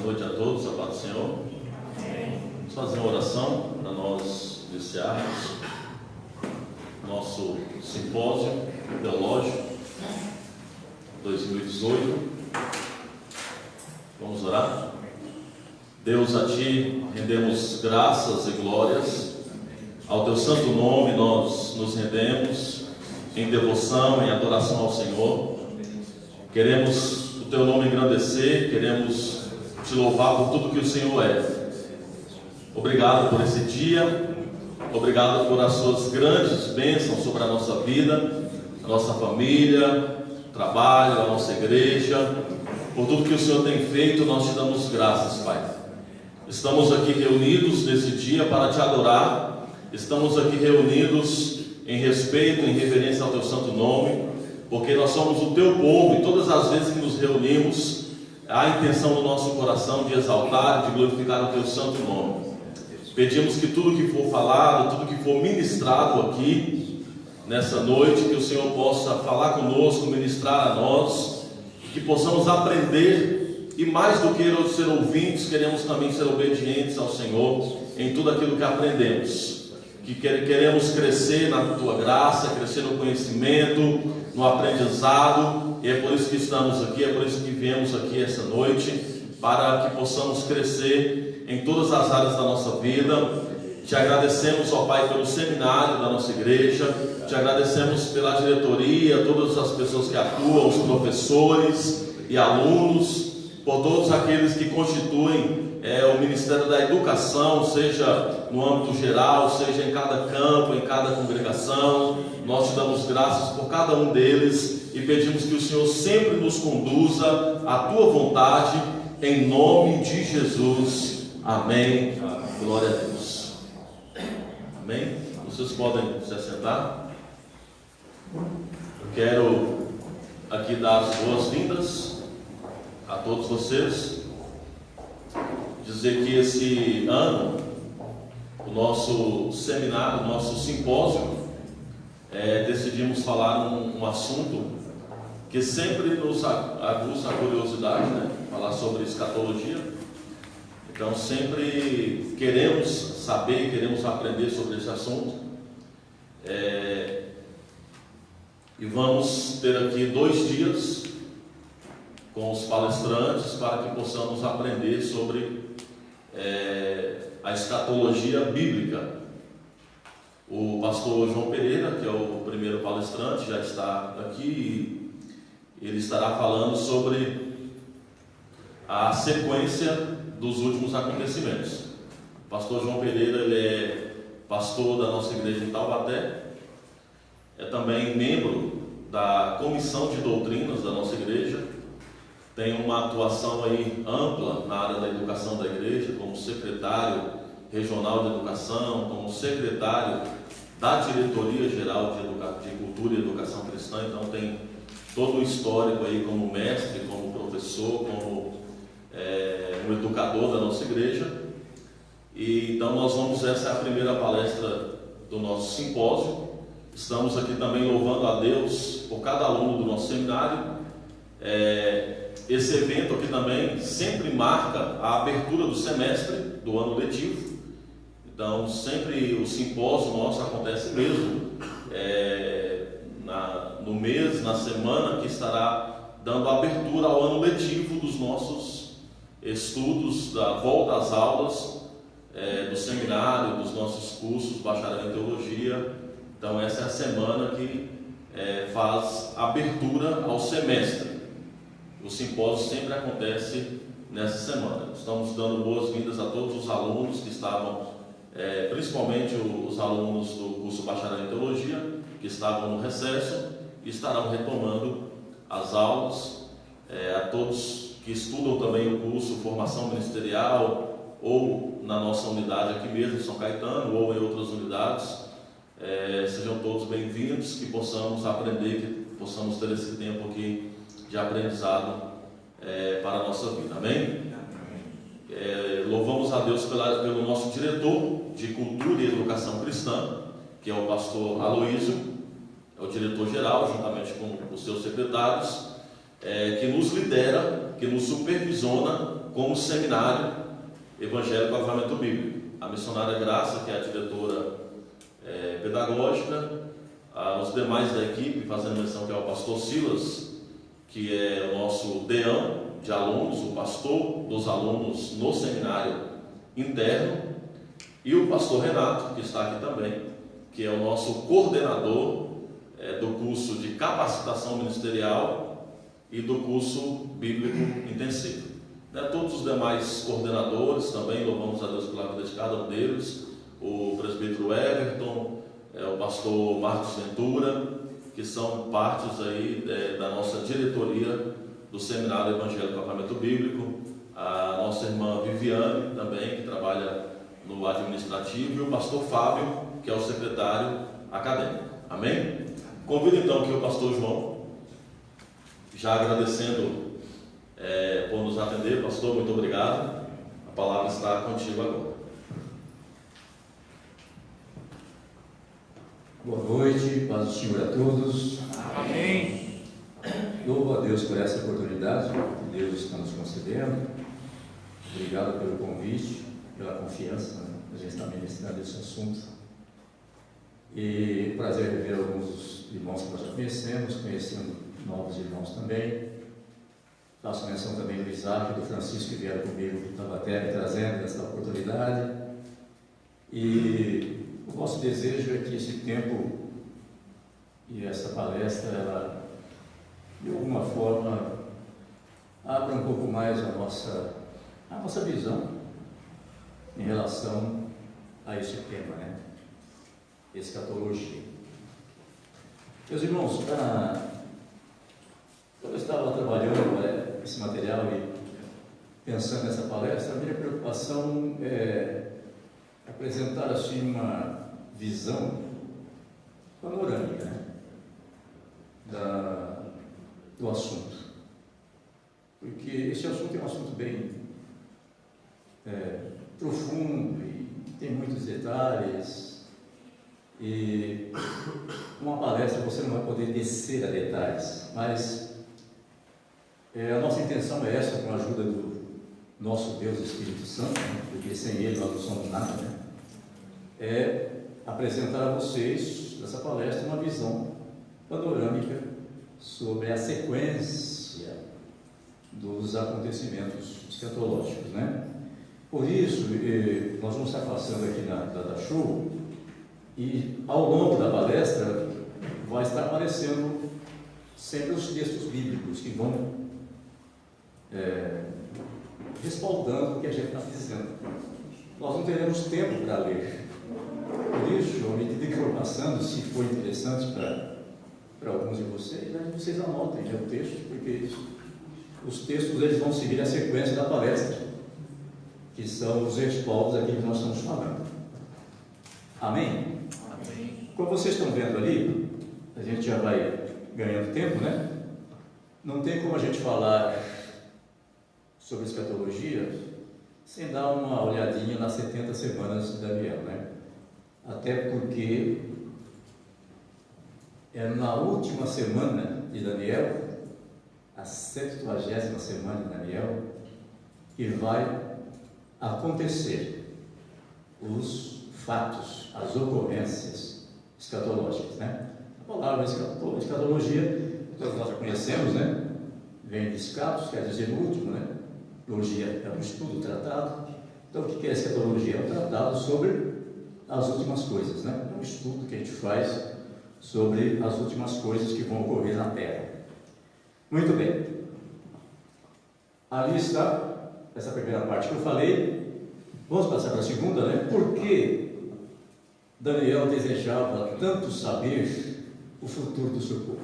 Boa noite a todos, a paz do Senhor. Vamos fazer uma oração para nós iniciarmos nosso simpósio teológico 2018. Vamos orar. Deus, a Ti rendemos graças e glórias, ao Teu santo nome nós nos rendemos em devoção, em adoração ao Senhor. Queremos o Teu nome engrandecer, queremos Te louvar por tudo que o Senhor é. Obrigado por esse dia, obrigado por as Suas grandes bênçãos sobre a nossa vida, a nossa família, trabalho, a nossa igreja. Por tudo que o Senhor tem feito, nós Te damos graças, Pai. Estamos aqui reunidos nesse dia para Te adorar, estamos aqui reunidos em respeito, em reverência ao Teu santo nome, porque nós somos o Teu povo e todas as vezes que nos reunimos, há a intenção do nosso coração de exaltar, de glorificar o Teu santo nome. Pedimos que tudo que for falado, tudo que for ministrado aqui, nessa noite, que o Senhor possa falar conosco, ministrar a nós, que possamos aprender. E mais do que ser ouvintes, queremos também ser obedientes ao Senhor em tudo aquilo que aprendemos. Que queremos crescer na Tua graça, crescer no conhecimento, no aprendizado. E é por isso que estamos aqui, é por isso que viemos aqui essa noite, para que possamos crescer em todas as áreas da nossa vida. Te agradecemos, ó Pai, pelo seminário da nossa igreja. Te agradecemos pela diretoria, todas as pessoas que atuam, os professores e alunos, por todos aqueles que constituem o Ministério da Educação, seja no âmbito geral, seja em cada campo, em cada congregação. Nós Te damos graças por cada um deles e pedimos que o Senhor sempre nos conduza à Tua vontade, em nome de Jesus. Amém. Glória a Deus. Amém. Vocês podem se assentar. Eu quero aqui dar as boas-vindas a todos vocês, dizer que esse ano o nosso seminário, o nosso simpósio, decidimos falar um assunto que sempre nos aguça a curiosidade, né? Falar sobre escatologia. Então sempre queremos saber, queremos aprender sobre esse assunto, e vamos ter aqui 2 dias com os palestrantes para que possamos aprender sobre a escatologia bíblica. O pastor João Pereira, que é o primeiro palestrante, já está aqui e ele estará falando sobre a sequência dos últimos acontecimentos. O pastor João Pereira, ele é pastor da nossa igreja em Taubaté, é também membro da comissão de doutrinas da nossa igreja, tem uma atuação aí ampla na área da educação da igreja, como secretário regional de educação, como secretário da diretoria geral de cultura e educação cristã. Então tem todo o histórico aí como mestre, como professor, como um educador da nossa igreja. E então essa é a primeira palestra do nosso simpósio. Estamos aqui também louvando a Deus por cada aluno do nosso seminário. Esse evento aqui também sempre marca a abertura do semestre, do ano letivo. Então sempre o simpósio nosso acontece mesmo no mês, na semana que estará dando abertura ao ano letivo dos nossos estudos, da volta às aulas, do seminário, dos nossos cursos, bacharel em teologia. Então essa é a semana que faz abertura ao semestre. O simpósio sempre acontece nessa semana. Estamos dando boas-vindas a todos os alunos que estavam, principalmente os alunos do curso bacharel em teologia, que estavam no recesso e estarão retomando as aulas. A todos que estudam também o curso Formação Ministerial, ou na nossa unidade aqui mesmo em São Caetano, ou em outras unidades, sejam todos bem-vindos, que possamos aprender, que possamos ter esse tempo aqui de aprendizado para a nossa vida. Amém? Louvamos a Deus pelo nosso diretor de cultura e educação cristã, que é o pastor Aloísio, é o diretor geral, juntamente com os seus secretários, que nos lidera, que nos supervisiona como Seminário Evangélico Avivamento Bíblico. A missionária Graça, que é a diretora pedagógica, os demais da equipe, fazendo menção que é o pastor Silas, que é o nosso deão de alunos, o pastor dos alunos no seminário interno, e o pastor Renato, que está aqui também, que é o nosso coordenador do curso de capacitação ministerial e do curso bíblico intensivo. Todos os demais coordenadores também, louvamos a Deus pela vida de cada um deles, o presbítero Everton, o pastor Marcos Ventura, que são partes aí da nossa diretoria do Seminário Evangélico Avivamento Bíblico, a nossa irmã Viviane também, que trabalha no administrativo, e o pastor Fábio, que é o secretário acadêmico. Amém? Convido então aqui o pastor João, já agradecendo por nos atender. Pastor, muito obrigado. A palavra está contigo agora. Boa noite, paz do Senhor a todos. Amém. Louvo a Deus por essa oportunidade que Deus está nos concedendo. Obrigado pelo convite, pela confiança, a gente está ministrando esse assunto. E prazer rever alguns dos irmãos que nós já conhecemos, conhecendo novos irmãos também. Faço menção também do Isaac e do Francisco, que vieram comigo de Taubaté, me trazendo essa oportunidade. E o nosso desejo é que esse tempo e essa palestra, ela, de alguma forma, abra um pouco mais a nossa visão em relação a esse tema, né? Escatologia. Meus irmãos, quando eu estava trabalhando esse material e pensando nessa palestra, a minha preocupação é apresentar assim uma visão panorâmica, né, do assunto, porque esse assunto é um assunto bem profundo e tem muitos detalhes, e uma palestra você não vai poder descer a detalhes, mas a nossa intenção é essa, com a ajuda do nosso Deus Espírito Santo, né, porque sem Ele nós não somos nada, né? É apresentar a vocês, nessa palestra, uma visão panorâmica sobre a sequência dos acontecimentos escatológicos, né? Por isso, nós vamos estar passando aqui na Data Show, e ao longo da palestra vai estar aparecendo sempre os textos bíblicos que vão respaldando o que a gente está dizendo. Nós não teremos tempo para ler. Por isso, à medida que for passando, se for interessante para alguns de vocês, vocês anotem o texto, porque os textos eles vão seguir a sequência da palestra, que são os respaldos aqui que nós estamos falando. Amém? Amém. Como vocês estão vendo ali, a gente já vai ganhando tempo, né? Não tem como a gente falar sobre escatologia sem dar uma olhadinha nas 70 semanas de Daniel, né? Até porque é na última semana de Daniel, a 70ª semana de Daniel, que vai acontecer os fatos, as ocorrências escatológicas, né? A palavra escatologia, todos nós já conhecemos, né? Vem de escatos, quer dizer no último, né? Logia é um estudo, tratado. Então, o que é escatologia? É um tratado sobre as últimas coisas, né? É um estudo que a gente faz sobre as últimas coisas que vão ocorrer na Terra. Muito bem. Ali está essa primeira parte que eu falei. Vamos passar para a segunda, né? Por que Daniel desejava tanto saber o futuro do seu povo?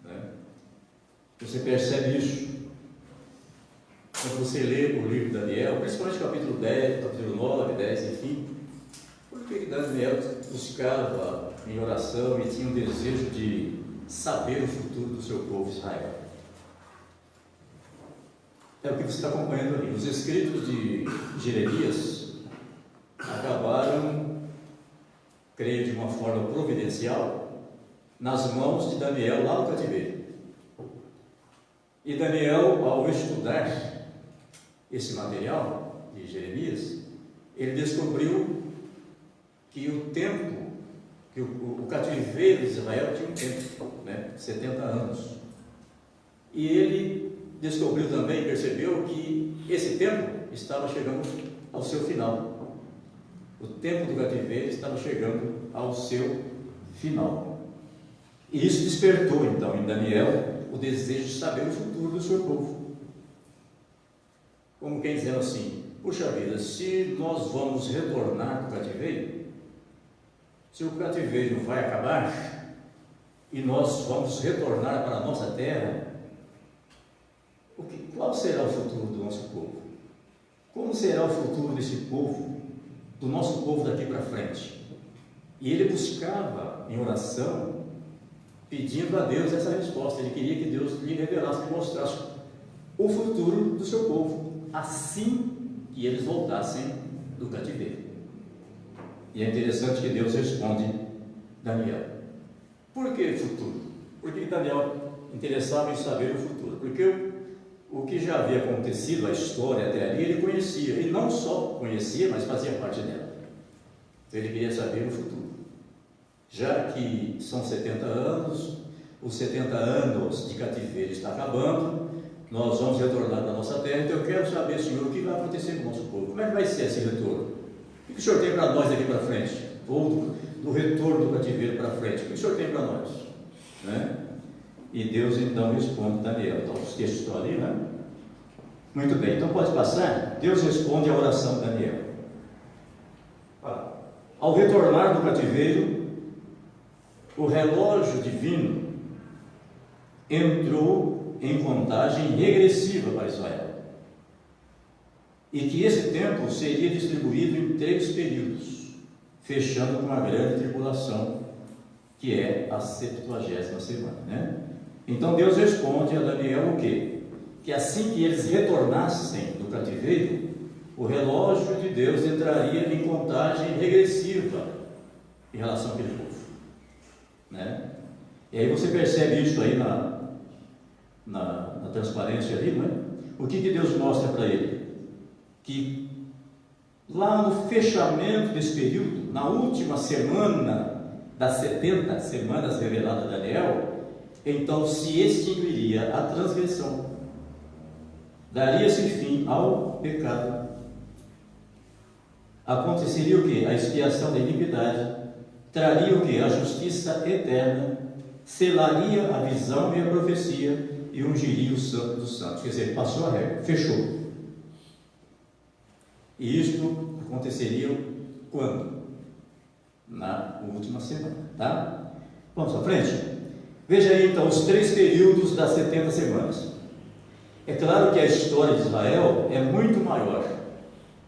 Né? Você percebe isso quando você lê o livro de Daniel, principalmente capítulo 10, capítulo 9, 10, enfim. Por que Daniel buscava em oração e tinha um desejo de saber o futuro do seu povo Israel? É o que você está acompanhando ali. Os escritos de Jeremias acabaram, creio de uma forma providencial, nas mãos de Daniel lá no cativeiro. E Daniel, ao estudar esse material de Jeremias, ele descobriu que o tempo, que o cativeiro de Israel tinha um tempo, 70 anos. E ele descobriu também, percebeu que esse tempo estava chegando ao seu final. O tempo do cativeiro estava chegando ao seu final. E isso despertou então em Daniel o desejo de saber o futuro do seu povo. Como quem dizendo assim: puxa vida, se nós vamos retornar do cativeiro, se o cativeiro vai acabar e nós vamos retornar para a nossa terra, qual será o futuro do nosso povo? Como será o futuro desse povo, do nosso povo daqui para frente? E ele buscava em oração, pedindo a Deus essa resposta. Ele queria que Deus lhe revelasse, lhe mostrasse o futuro do seu povo, assim que eles voltassem do cativeiro. E é interessante que Deus responde Daniel. Por que futuro? Por que Daniel interessava em saber o futuro? Porque o que já havia acontecido, a história até ali, ele conhecia. E não só conhecia, mas fazia parte dela. Então ele queria saber o futuro. Já que são 70 anos, os 70 anos de cativeiro está acabando, nós vamos retornar para a nossa terra. Então eu quero saber, Senhor, o que vai acontecer com o nosso povo? Como é que vai ser esse retorno? O que o Senhor tem para nós daqui para frente? Ou do retorno do cativeiro para frente? O que o Senhor tem para nós? E Deus então responde Daniel. Então os textos estão ali, Muito bem, então pode passar. Deus responde à oração de Daniel. Ao retornar do cativeiro, o relógio divino entrou em contagem regressiva para Israel, e que esse tempo seria distribuído em 3 períodos, fechando com a grande tribulação, que é a 70ª semana, Então Deus responde a Daniel o quê? Que assim que eles retornassem do cativeiro, o relógio de Deus entraria em contagem regressiva em relação àquele povo, E aí você percebe isso aí na transparência ali, O que Deus mostra para ele? Que lá no fechamento desse período, na última semana das 70 semanas reveladas a Daniel, então se extinguiria a transgressão, daria-se fim ao pecado, aconteceria o que? A expiação da iniquidade, traria o que? A justiça eterna, selaria a visão e a profecia e ungiria o santo dos santos. Quer dizer, passou a regra, fechou. E isto aconteceria quando? Na última semana, Vamos à frente? Veja aí então os 3 períodos das 70 semanas. É claro que a história de Israel é muito maior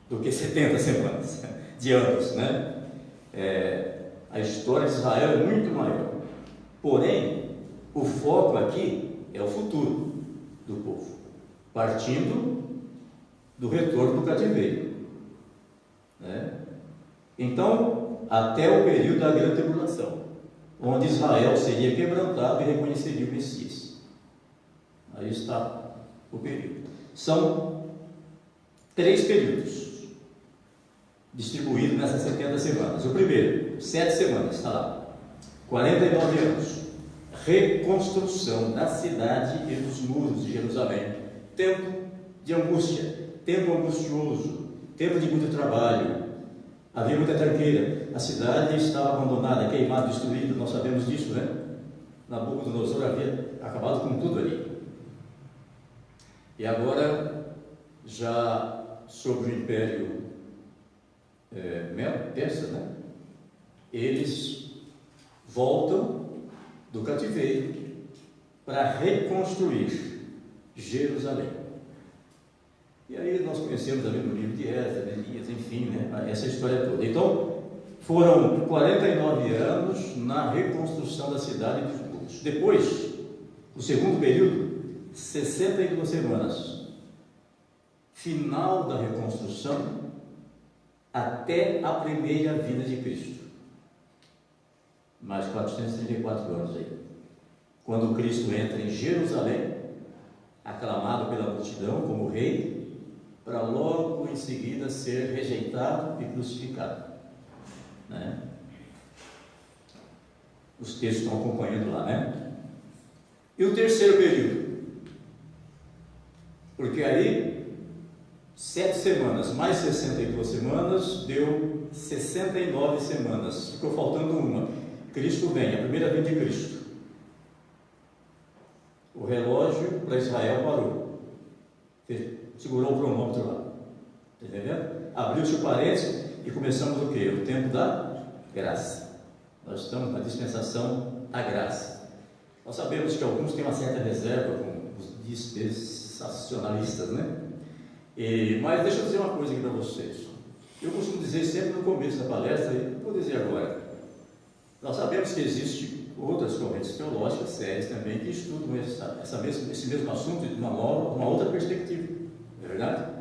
do que 70 semanas de anos, A história de Israel é muito maior. Porém, o foco aqui é o futuro do povo, partindo do retorno do cativeiro, Então, até o período da grande tribulação, onde Israel seria quebrantado e reconheceria o Messias. Aí está o período. São 3 períodos distribuídos nessas 70 semanas. O primeiro, 7 semanas, está lá, 49 anos, reconstrução da cidade e dos muros de Jerusalém. Tempo de angústia, tempo angustioso, tempo de muito trabalho. Havia muita tranqueira, a cidade estava abandonada, queimada, destruída, nós sabemos disso, Nabucodonosor havia acabado com tudo ali. E agora, já sob o Império Persa, eles voltam do cativeiro para reconstruir Jerusalém. E aí nós conhecemos ali no livro de Esdras, Elias, enfim, essa história toda. Então, foram 49 anos na reconstrução da cidade e dos muros. Depois, o segundo período, 62 semanas, final da reconstrução até a primeira vinda de Cristo. Mais 434 anos aí. Quando Cristo entra em Jerusalém, aclamado pela multidão como rei, para logo em seguida ser rejeitado e crucificado, né? Os textos estão acompanhando lá, né? E o terceiro período, porque aí 7 semanas mais 62 semanas deu 69 semanas, ficou faltando uma. Cristo vem, a primeira vinda de Cristo. O relógio para Israel parou, segurou o cronômetro lá, entendeu? Abriu-se o parênteses e começamos o quê? O tempo da graça. Nós estamos na dispensação da graça. Nós sabemos que alguns têm uma certa reserva com os dispensacionalistas, né? Mas deixa eu dizer uma coisa aqui para vocês. Eu costumo dizer sempre no começo da palestra, e vou dizer agora. Nós sabemos que existem outras correntes teológicas sérias também que estudam esse mesmo assunto de uma outra perspectiva, não é verdade?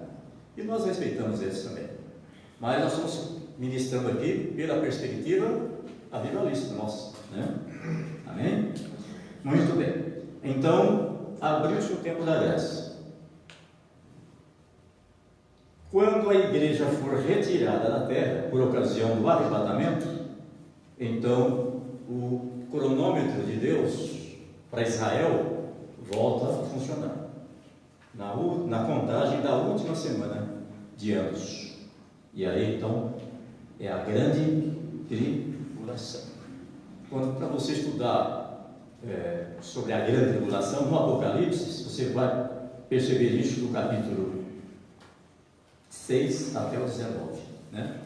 E nós respeitamos eles também. Mas nós estamos ministrando aqui pela perspectiva avivalista nossa, né? Amém? Muito bem. Então, abriu-se o tempo da graça. Quando a igreja for retirada da terra por ocasião do arrebatamento, então o cronômetro de Deus para Israel volta a funcionar na contagem da última semana de anos. E aí então é a grande tribulação. Quando para você estudar sobre a grande tribulação no Apocalipse, você vai perceber isso do capítulo 6 até o 19, né?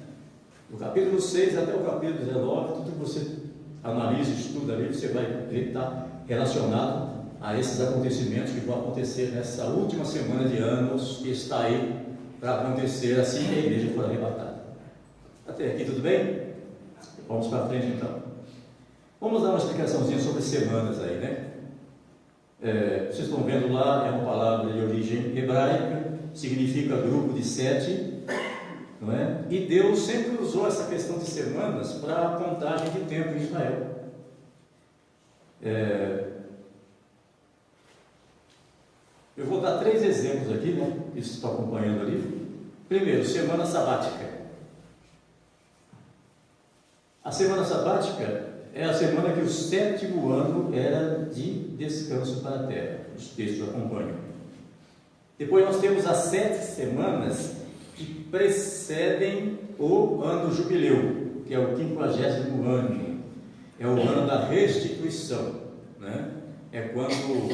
Do capítulo 6 até o capítulo 19, tudo que você analisa, estuda ali, você vai ver que está relacionado a esses acontecimentos que vão acontecer nessa última semana de anos que está aí para acontecer assim que a igreja for arrebatada. Até aqui tudo bem? Vamos para frente então. Vamos dar uma explicaçãozinha sobre semanas aí, né? Vocês estão vendo lá, é uma palavra de origem hebraica, significa grupo de 7, não é? E Deus sempre usou essa questão de semanas para a contagem de tempo em Israel. Eu vou dar 3 exemplos aqui, né? Que vocês estão acompanhando ali. Primeiro, semana sabática. A semana sabática é a semana que o 7º ano era de descanso para a terra. Os textos acompanham. Depois nós temos as 7 semanas que precedem o ano jubileu, que é o 50º ano, é o ano da restituição, né? É quando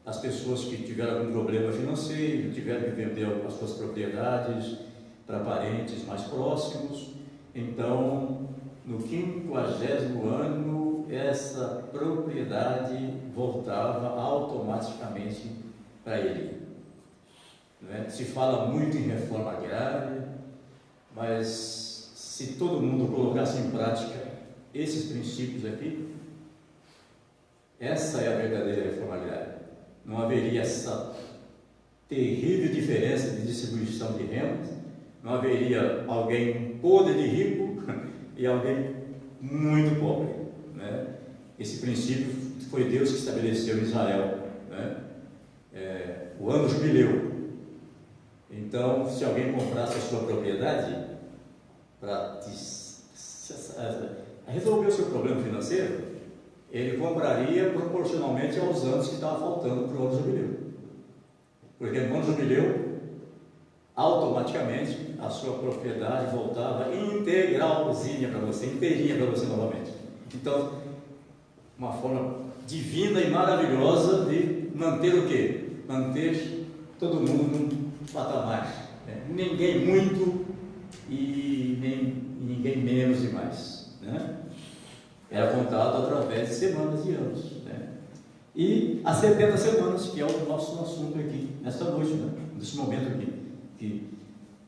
as pessoas que tiveram algum problema financeiro, tiveram que vender as suas propriedades para parentes mais próximos, então no 50º ano essa propriedade voltava automaticamente para ele. Se fala muito em reforma agrária, mas se todo mundo colocasse em prática esses princípios aqui, essa é a verdadeira reforma agrária. Não haveria essa terrível diferença de distribuição de rendas, não haveria alguém podre de rico e alguém muito pobre, né? Esse princípio foi Deus que estabeleceu em Israel, né? O ano jubileu. Então, se alguém comprasse a sua propriedade para resolver o seu problema financeiro, ele compraria proporcionalmente aos anos que estavam faltando para o ano jubileu. Porque no ano jubileu, automaticamente, a sua propriedade voltava integralzinha para você, inteirinha para você novamente. Então, uma forma divina e maravilhosa de manter o quê? Manter todo mundo num patamar, né? Ninguém muito e ninguém menos demais, né? Era contado através de semanas e anos, né? E as 70 semanas, que é o nosso assunto aqui, nesta noite, né? Nesse momento aqui, que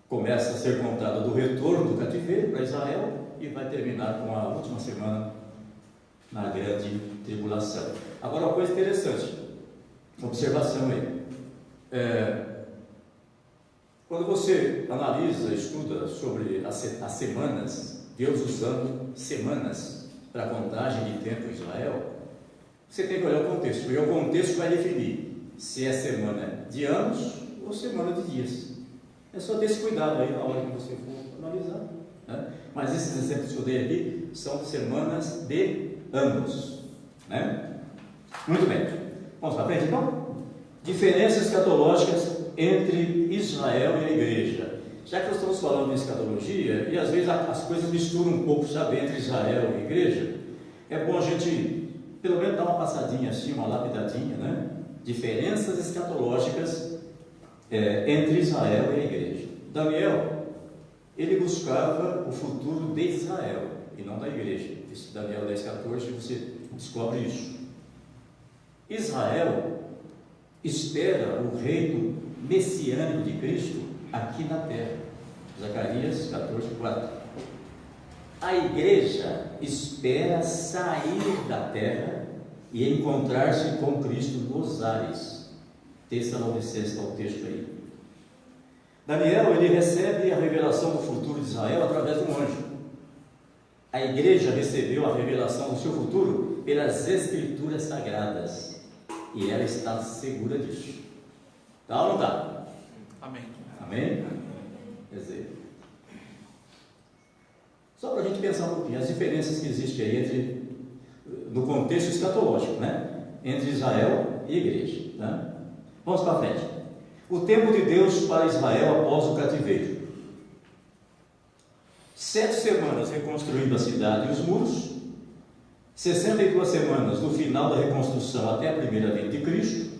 começa a ser contado do retorno do cativeiro para Israel e vai terminar com a última semana na grande tribulação. Agora, uma coisa interessante, observação aí. Quando você analisa, estuda sobre as semanas, Deus usando semanas para a contagem de tempo em Israel, você tem que olhar o contexto, porque o contexto vai definir se é semana de anos ou semana de dias. É só ter esse cuidado aí na hora que você for analisar, né? Mas esses exemplos que eu dei aqui são semanas de anos, né? Muito bem, vamos para frente então? Diferenças escatológicas entre Israel e a igreja. Já que nós estamos falando de escatologia, e às vezes as coisas misturam um pouco, sabe, entre Israel e a igreja, é bom a gente pelo menos dar uma passadinha assim, uma lapidadinha, né? Diferenças escatológicas entre Israel e a igreja. Daniel, ele buscava o futuro de Israel e não da igreja. Esse Daniel 10,14, você descobre isso. Israel espera o reino messiânico de Cristo aqui na terra. Zacarias 14,4. A igreja espera sair da terra e encontrar-se com Cristo nos ares. Tessalonicenses está o texto aí. Daniel, ele recebe a revelação do futuro de Israel através de um anjo. A igreja recebeu a revelação do seu futuro pelas Escrituras Sagradas e ela está segura disso. Tá ou não está? Amém. Amém? Quer dizer, só para a gente pensar um pouquinho, as diferenças que existem aí no contexto escatológico, né? Entre Israel e igreja, né? Vamos para frente. O tempo de Deus para Israel após o cativeiro. 7 semanas reconstruindo a cidade e os muros, 62 semanas no final da reconstrução até a primeira vinda de Cristo,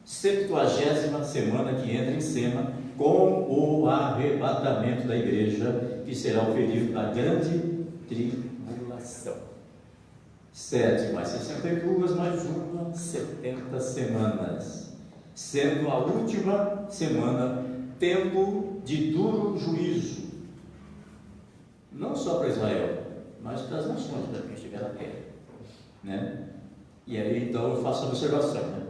70ª semana que entra em cena com o arrebatamento da igreja, que será o período da grande tribulação. 7 mais 62 mais uma, 70 semanas, sendo a última semana tempo de duro juízo, não só para Israel, mas para as nações, para quem estiver na terra, né? E aí então eu faço a observação, né?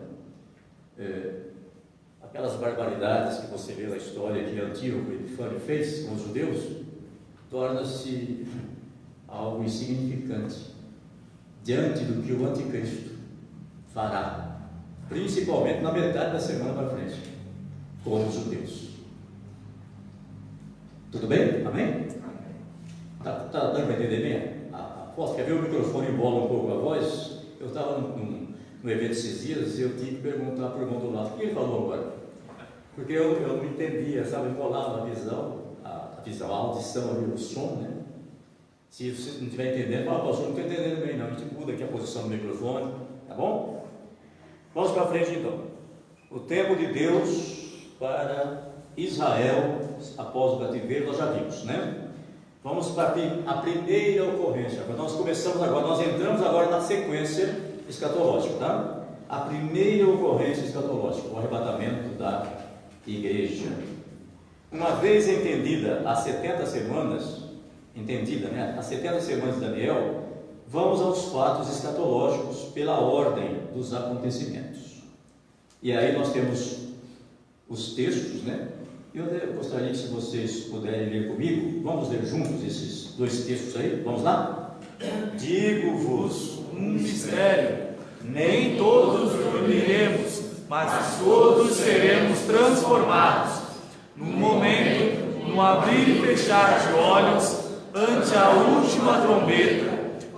Aquelas barbaridades que você vê na história que Antíoco Epifânio fez com os judeus, torna-se algo insignificante diante do que o anticristo fará, principalmente na metade da semana para frente, com os judeus. Tudo bem? Amém? Tá dando para entender bem a foto? Quer ver o microfone embola um pouco a voz? Eu estava no evento esses dias e eu tive que perguntar para o irmão do lado, o que ele falou agora? Porque eu não entendia, sabe, embolava a visão, a audição ali, o som, né? Se você não estiver entendendo, fala, pastor, não estou entendendo bem não, a gente muda aqui a posição do microfone, tá bom? Vamos para frente então. O tempo de Deus para Israel após o cativeiro, nós já vimos, né? Vamos para a primeira ocorrência. Nós começamos agora, nós entramos agora na sequência escatológica, tá? A primeira ocorrência escatológica, o arrebatamento da igreja. Uma vez entendida as 70 semanas, as 70 semanas de Daniel, vamos aos fatos escatológicos pela ordem dos acontecimentos. E aí nós temos os textos, né? Eu gostaria que, se vocês puderem ler comigo, vamos ler juntos esses 2 textos aí, vamos lá? Digo-vos Um mistério, nem todos dormiremos, mas todos seremos transformados, num momento, num abrir e fechar de olhos, ante a última trombeta,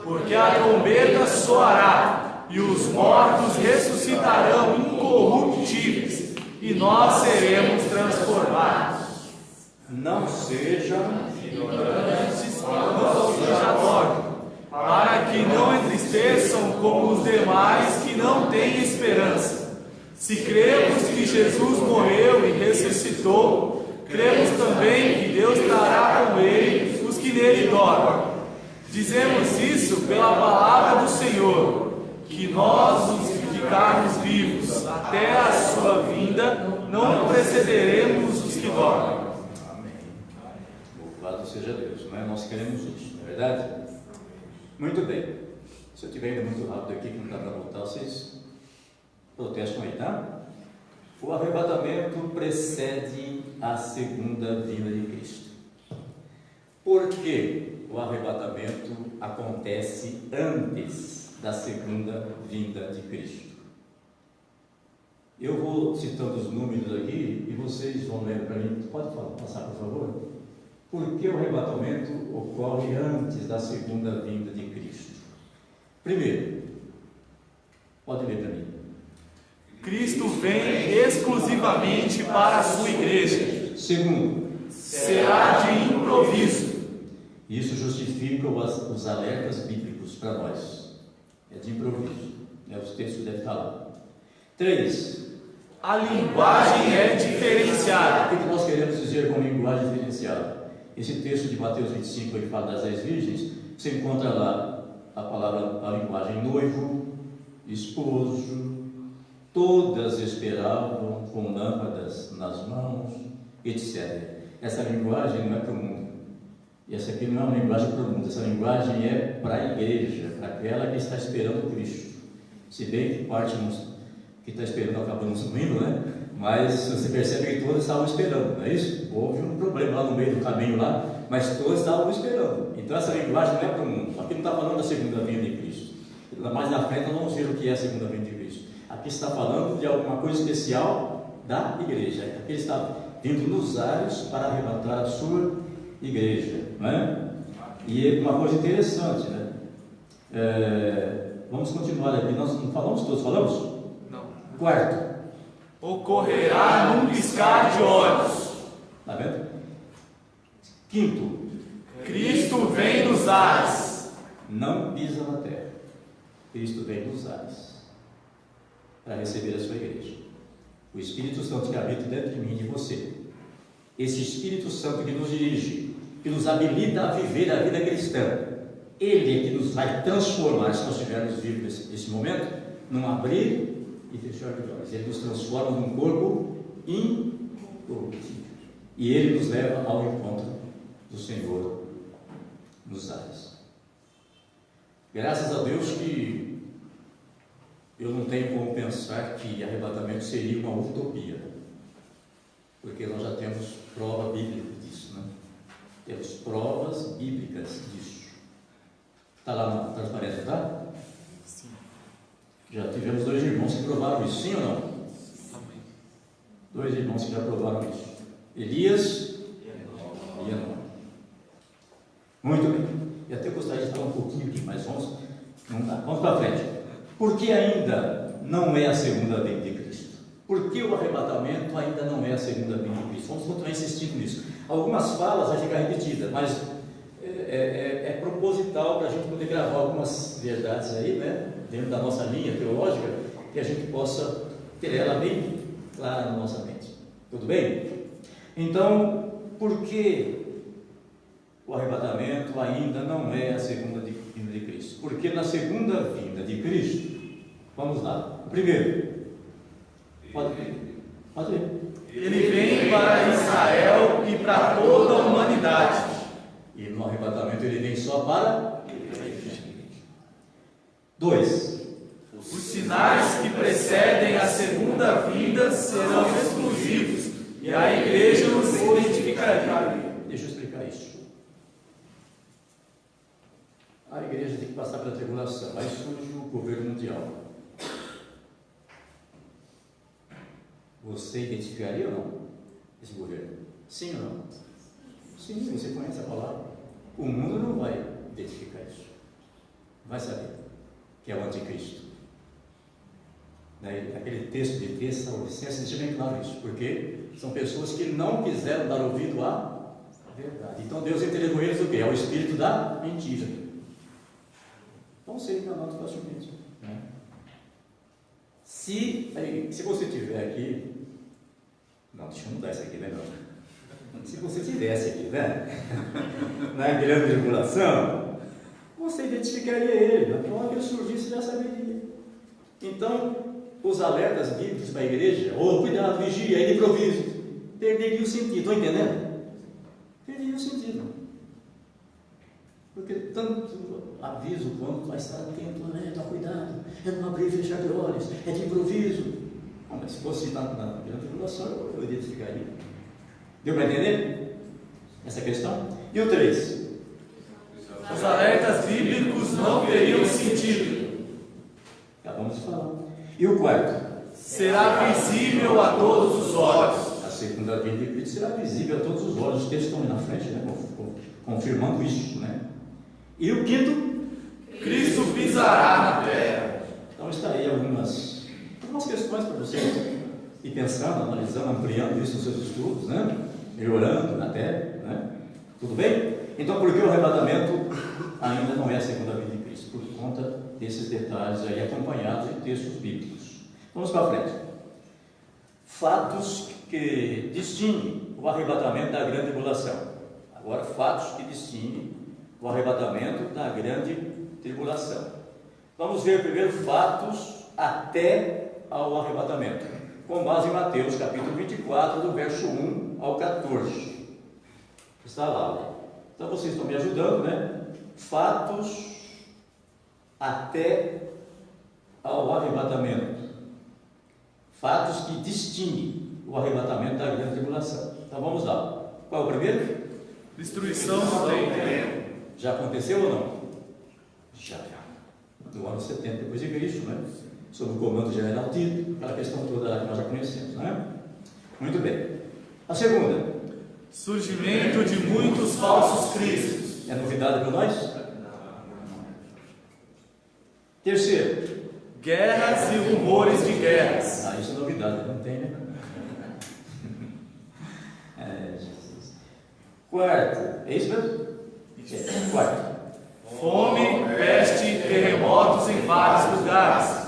porque a trombeta soará, e os mortos ressuscitarão incorruptíveis, e nós seremos transformados. Não sejam ignorantes, não seja dórico, para que não entristeçam como os demais que não têm esperança. Se cremos que Jesus morreu e ressuscitou, cremos também que Deus trará com ele os que nele dormem. Dizemos isso pela palavra do Senhor, que nós, os que ficarmos vivos até a sua vinda, não precederemos os que dormem. Amém. Louvado seja Deus, não é? Nós queremos isso, não é verdade? Muito bem. Se eu estiver indo muito rápido aqui, que não dá para voltar, vocês protestam aí, tá? O arrebatamento precede a segunda vinda de Cristo. Por que o arrebatamento acontece antes da segunda vinda de Cristo? Eu vou citando os números aqui e vocês vão lendo para mim. Pode passar, por favor? Por que o arrebatamento ocorre antes da segunda vinda de Cristo? Primeiro, pode ler para mim. Cristo vem exclusivamente para a sua igreja. Segundo, será de improviso. Isso justifica os alertas bíblicos para nós. É de improviso. Os textos devem estar lá. 3. A linguagem é diferenciada. O que nós queremos dizer com linguagem diferenciada? Esse texto de Mateus 25, ele fala das 10 virgens. Você encontra lá a palavra, a linguagem noivo, esposo. Todas esperavam com lâmpadas nas mãos, etc. Essa linguagem não é para o mundo. E essa aqui não é uma linguagem para o mundo. Essa linguagem é para a igreja, para aquela que está esperando Cristo. Se bem que parte que está esperando acaba não subindo, né? Mas você percebe que todos estavam esperando, não é isso? Houve um problema lá no meio do caminho lá, mas todos estavam esperando. Então essa linguagem não é para o mundo. Aqui não está falando da segunda vinda de Cristo. Mais na frente nós vamos ver o que é a segunda vinda de Cristo. Aqui está falando de alguma coisa especial da igreja. Aqui ele está vindo nos ares para arrebatar a sua igreja, não é? E uma coisa interessante, né? Vamos continuar aqui. Nós não falamos todos, falamos? Não. Quarto. Ocorrerá num piscar de olhos. Está vendo? Quinto. Cristo vem nos ares. Não pisa na terra. Cristo vem nos ares para receber a sua igreja. O Espírito Santo que habita dentro de mim e de você. Esse Espírito Santo que nos dirige, que nos habilita a viver a vida cristã. Ele é que nos vai transformar, se nós estivermos vivos nesse momento, num abrir e fechar de olhos. Ele nos transforma num corpo incorruptível. E Ele nos leva ao encontro do Senhor nos ares. Graças a Deus que eu não tenho como pensar que arrebatamento seria uma utopia, porque nós já temos prova bíblica disso, né? Temos provas bíblicas disso. Está lá na transparência, tá? Sim. Já tivemos 2 irmãos que provaram isso, sim ou não? Amém. 2 irmãos que já provaram isso. Elias e Enoque. Muito bem. Eu até gostaria de falar um pouquinho aqui, mas vamos para frente. Por que ainda não é a segunda vinda de Cristo? Por que o arrebatamento ainda não é a segunda vinda de Cristo? Vamos continuar insistindo nisso. Algumas falas vai ficar repetidas, mas é proposital para a gente poder gravar algumas verdades aí, né, dentro da nossa linha teológica, que a gente possa ter ela bem clara na nossa mente. Tudo bem? Então, por que o arrebatamento ainda não é a segunda vinda de Cristo? Porque na segunda vinda de Cristo, vamos lá. Primeiro, pode ler. Ele vem para Israel e para toda a humanidade. E no arrebatamento ele vem só para 2. Os sinais que precedem a segunda vinda serão exclusivos e a igreja os identificará. Deixa eu explicar isso. A igreja tem que passar pela tribulação. Aí surge o governo mundial. Você identificaria ou não esse governo? Sim ou não? Sim, você conhece a palavra. O mundo não vai identificar isso. Vai saber que é o anticristo. Aquele texto de Tessalonicenses deixa bem claro isso, porque são pessoas que não quiseram dar ouvido à verdade. Então Deus entregou eles o quê? É o espírito da mentira. Vão ser enganados facilmente. Né? Se você tiver aqui, não, deixa eu mudar isso aqui, né? Não. Se você tivesse aqui, né? Na grande tribulação, você identificaria ele. Na hora que ele surgisse, já saberia. Então, os alertas bíblicos para a igreja, cuidado, vigia, é de improviso, perderia o sentido. Estão entendendo? Perderia o sentido. Porque tanto aviso quanto vai estar atento, alerta, cuidado, é não abrir e fechar de olhos, é de improviso. Não, mas se fosse na grande tribulação, eu identificaria. Deu para entender essa questão? E o 3? Os alertas bíblicos não teriam sentido. Acabamos de falar. E o 4? será visível a todos os olhos. A segunda vinda de Cristo será visível a todos os olhos. Os textos estão aí na frente, né? Confirmando isso, né? E o quinto, Cristo pisará na terra. então está aí algumas questões para vocês ir pensando, analisando, ampliando isso nos seus estudos, né? Melhorando até, né? Tudo bem? Então, por que o arrebatamento ainda não é a segunda vinda de Cristo? Por conta desses detalhes aí acompanhados em textos bíblicos. Vamos para frente. Fatos que distinguem o arrebatamento da grande tribulação. Agora, fatos que distinguem o arrebatamento da grande tribulação. Vamos ver primeiro fatos até ao arrebatamento, com base em Mateus capítulo 24, do verso 1 ao 14. Está lá, né? Então vocês estão me ajudando, né? Fatos até ao arrebatamento. Fatos que distinguem o arrebatamento da grande tribulação. Então vamos lá. Qual é o primeiro? Destruição do templo. Já aconteceu ou não? Já. No ano 70 depois de Cristo, né? Sob o comando do general Tito, aquela questão toda que nós já conhecemos, né? Muito bem. A segunda. Surgimento de muitos falsos cristos. É novidade para nós? Terceiro. Guerras e rumores de guerras. Isso é novidade, não tem, né? Jesus. Quarto. É isso mesmo? Quarto. Fome, peste e terremotos em vários lugares.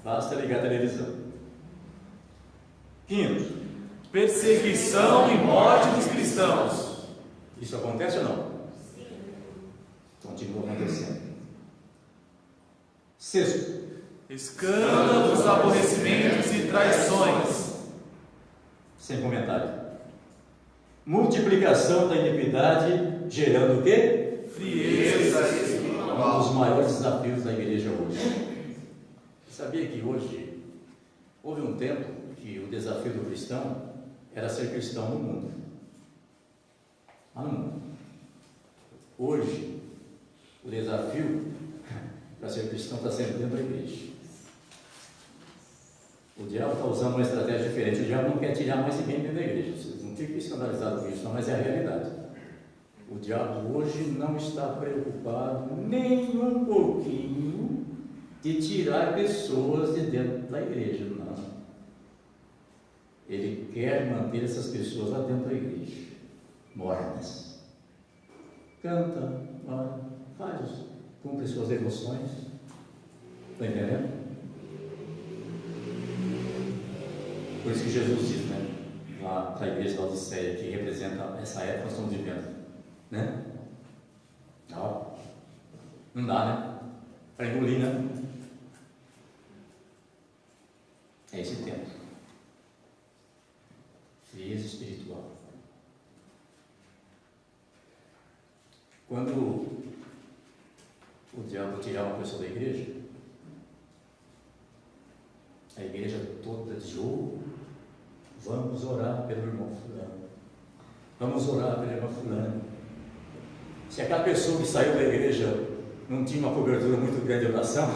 Basta ligar a televisão. Quinto. Perseguição e morte dos cristãos. Isso acontece ou não? Continua acontecendo. Sexto. Escândalos, aborrecimentos e traições. Sem comentário. Multiplicação da iniquidade, gerando o quê? Frieza. Um dos maiores desafios da igreja hoje. Sabia que hoje houve um tempo que o desafio do cristão era ser cristão no mundo. Mas no mundo. Hoje, o desafio para ser cristão está sendo dentro da igreja. O diabo está usando uma estratégia diferente. O diabo não quer tirar mais ninguém dentro da igreja. Vocês não fiquem escandalizados com isso, não, mas é a realidade. O diabo hoje não está preocupado nem um pouquinho de tirar pessoas de dentro da igreja, não. Ele quer manter essas pessoas lá dentro da igreja, mornas. Canta, ora, faz, cumpre suas devoções. Está entendendo? Por isso que Jesus diz, né? Lá para a igreja da Odisseia, que representa essa época que nós estamos vivendo, né? Não dá, né? Para engolir, né? É esse tempo. Frieza espiritual. Quando o diabo tirar uma pessoa da igreja, a igreja toda diz: vamos orar pelo irmão fulano, vamos orar pelo irmão fulano. Se aquela pessoa que saiu da igreja não tinha uma cobertura muito grande de oração,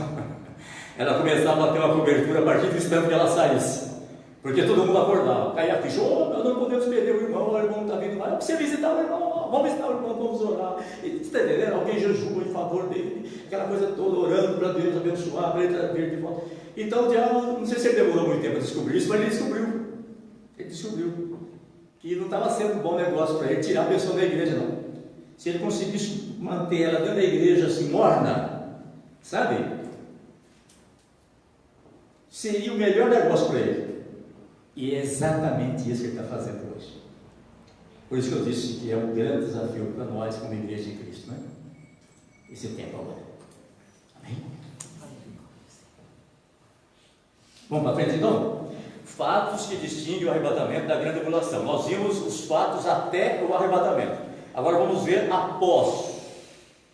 ela começava a ter uma cobertura a partir do instante que ela saísse, porque todo mundo acordava, caía a ficha: nós não podemos perder o irmão não está vindo mais, precisa visitar o irmão, vamos visitar o irmão, vamos orar. Está entendendo? Alguém jejua em favor dele, aquela coisa toda, orando para Deus abençoar, para ele vir de volta. Então o diabo, não sei se ele demorou muito tempo a descobrir isso, mas ele descobriu que não estava sendo um bom negócio para ele tirar a pessoa da igreja, não. Se ele conseguisse manter ela dentro da igreja assim, morna, sabe? Seria o melhor negócio para ele. E é exatamente isso que ele está fazendo hoje. Por isso que eu disse que é um grande desafio para nós como igreja de Cristo, né? Esse tempo agora. Amém? Vamos para frente então? Fatos que distinguem o arrebatamento da grande tribulação. Nós vimos os fatos até o arrebatamento. Agora vamos ver após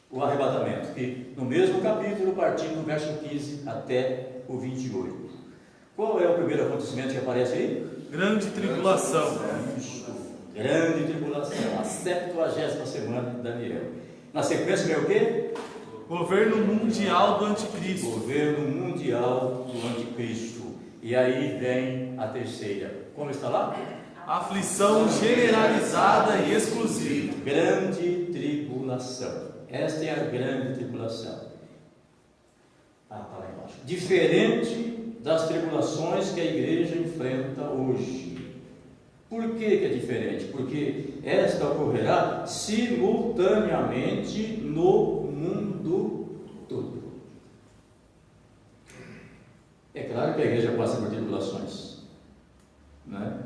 o arrebatamento, que no mesmo capítulo, partindo do verso 15 até o 28. Qual é o primeiro acontecimento que aparece aí? Grande tribulação. Grande tribulação, a 70ª semana de Daniel. Na sequência vem o quê? Governo mundial do anticristo. Governo mundial do anticristo. E aí vem a terceira. Como está lá? Aflição generalizada e exclusiva. Grande tribulação. Esta é a grande tribulação. Está lá embaixo. Diferente das tribulações que a igreja enfrenta hoje. Por que é diferente? Porque esta ocorrerá simultaneamente no mundo todo. É claro que a igreja passa por tribulações, né?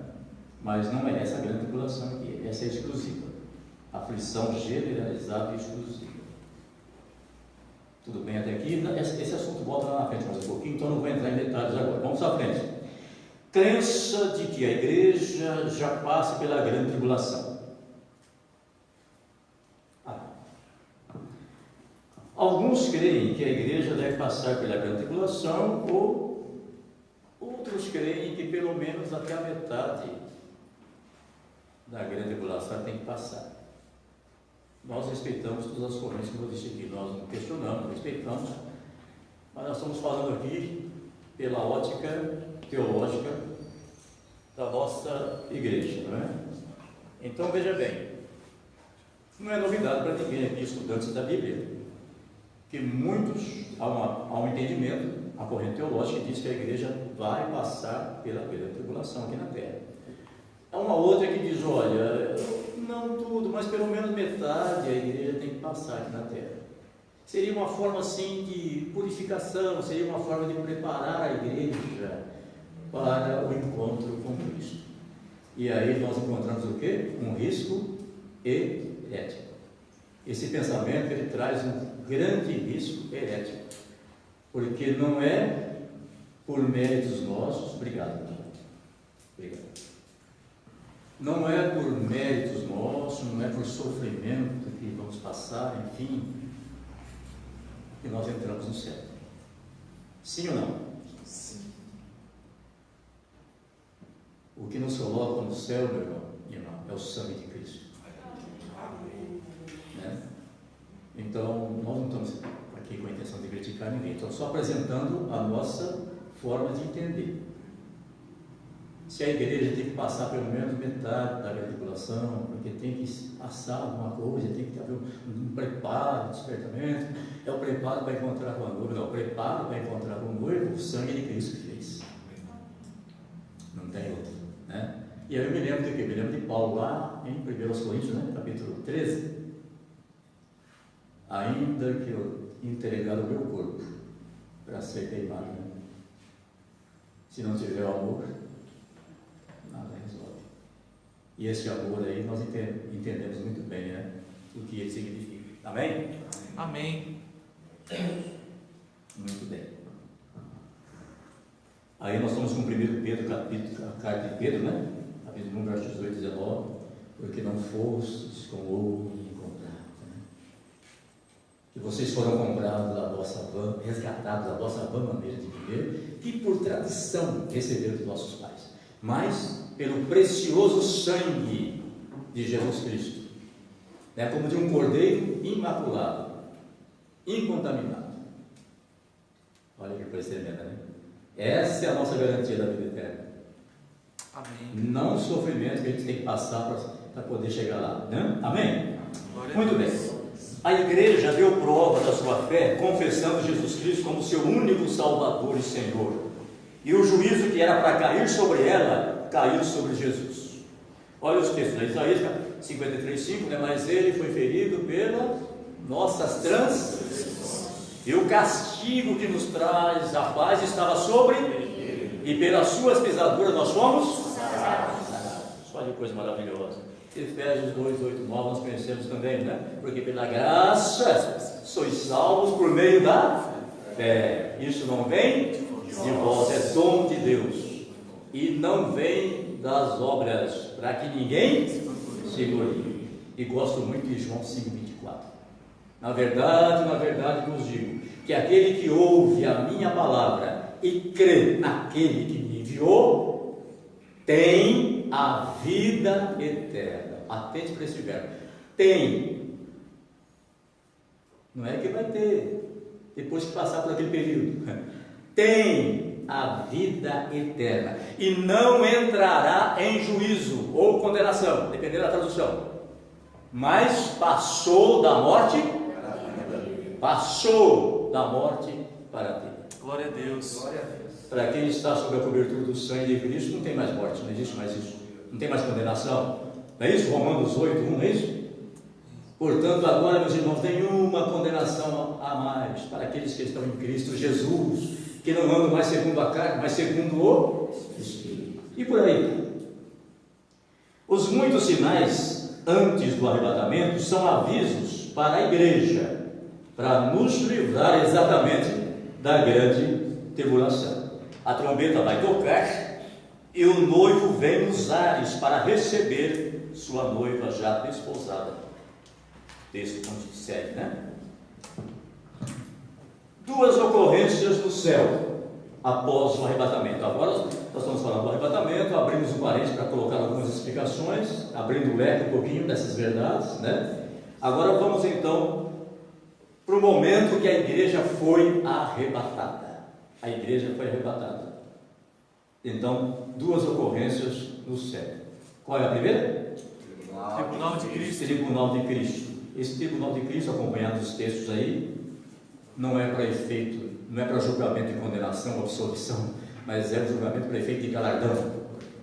Mas não é essa a grande tribulação aqui, essa é exclusiva. Aflição generalizada e exclusiva. Tudo bem até aqui? Esse assunto volta lá na frente mais um pouquinho, então não vou entrar em detalhes agora. Vamos à frente. Crença de que a igreja já passa pela grande tribulação. Alguns creem que a igreja deve passar pela grande tribulação, ou outros creem que pelo menos até a metade da grande tribulação tem que passar. Nós respeitamos todas as correntes, como eu disse aqui, nós não questionamos, respeitamos, mas nós estamos falando aqui pela ótica teológica da nossa igreja, não é? Então veja bem, não é novidade para ninguém aqui, estudantes da Bíblia, que muitos, há um entendimento, a corrente teológica diz que a igreja vai passar pela grande tribulação aqui na terra. Há uma outra que diz, olha, não tudo, mas pelo menos metade a igreja tem que passar aqui na terra. Seria uma forma assim de purificação, seria uma forma de preparar a igreja para o encontro com Cristo. E aí nós encontramos o quê? Um risco herético. Esse pensamento ele traz um grande risco herético, porque não é por méritos nossos, obrigado. Não é por méritos nossos, não é por sofrimento que vamos passar, enfim, que nós entramos no céu. Sim ou não? Sim. O que nos coloca no céu, meu irmão, é o sangue de Cristo. Né? Então, nós não estamos aqui com a intenção de criticar ninguém, estamos só apresentando a nossa forma de entender. Se a igreja tem que passar pelo menos metade da grande tribulação, porque tem que passar alguma coisa, tem que haver um preparo, um despertamento, é o preparo para encontrar com a noiva, é o preparo para encontrar com o noivo, o sangue de Cristo que fez. Não tem outro, né? E aí eu me lembro de quê? Me lembro de Paulo lá em 1 Coríntios, né? Capítulo 13. Ainda que eu entregar o meu corpo para ser queimado, né? Se não tiver o amor, nada resolve. E esse amor aí nós entendemos muito bem, né? O que ele significa. Amém? Amém. Muito bem. Aí nós estamos com 1 Pedro, a carta de Pedro, né? Capítulo 1, versos 18 e 19. Porque não fostes com ouro incomparável, né? Que vocês foram comprados da vossa vã, resgatados da vossa vã maneira de viver, que por tradição receberam dos vossos pais, mas pelo precioso sangue de Jesus Cristo, né? Como de um cordeiro imaculado, incontaminado. Olha que coisa tremenda, né? Essa é a nossa garantia da vida eterna. Amém. Não o sofrimento que a gente tem que passar para poder chegar lá, né? Amém? Muito bem. A igreja deu prova da sua fé, confessando Jesus Cristo como seu único Salvador e Senhor. E o juízo que era para cair sobre ela, caiu sobre Jesus. Olha os textos, Isaías 53:5, né? Mas ele foi ferido pelas nossas transgressões, e o castigo que nos traz a paz estava sobre ele, e pelas suas pisaduras nós fomos sarados. Olha que coisa maravilhosa. Efésios 2:8-9 nós conhecemos também, né? Porque pela graça sois salvos por meio da fé. Isso não vem de vós, é dom de Deus, e não vem das obras, para que ninguém se glorie. E gosto muito de João 5:24. Na verdade vos digo, que aquele que ouve a minha palavra e crê naquele que me enviou, tem a vida eterna. Atente para esse verbo. Tem. Não é que vai ter depois que passar por aquele período. Tem a vida eterna, e não entrará em juízo ou condenação, dependendo da tradução, mas passou da morte para a vida. Glória a Deus. Para quem está sob a cobertura do sangue de Cristo, não tem mais morte, não existe mais isso, não tem mais condenação, não é isso? Romanos 8, 1, não é isso? Portanto, agora, meus irmãos, nenhuma condenação a mais para aqueles que estão em Cristo Jesus, que não andam mais segundo a carne, mas segundo o Espírito. E por aí, os muitos sinais antes do arrebatamento são avisos para a igreja, para nos livrar exatamente da grande tribulação. A trombeta vai tocar e o noivo vem nos ares para receber sua noiva já desposada. Texto onde segue, né? Duas ocorrências no céu após o arrebatamento. Agora nós estamos falando do arrebatamento, abrimos um parênteses para colocar algumas explicações, abrindo o leque um pouquinho dessas verdades, né? Agora vamos então para o momento que a igreja foi arrebatada. A igreja foi arrebatada. Então, duas ocorrências no céu. Qual é a primeira? Tribunal de Cristo. Tribunal de Cristo. Esse tribunal de Cristo, acompanhando os textos aí, não é para efeito, não é para julgamento de condenação ou absolvição, mas é um julgamento para efeito de galardão,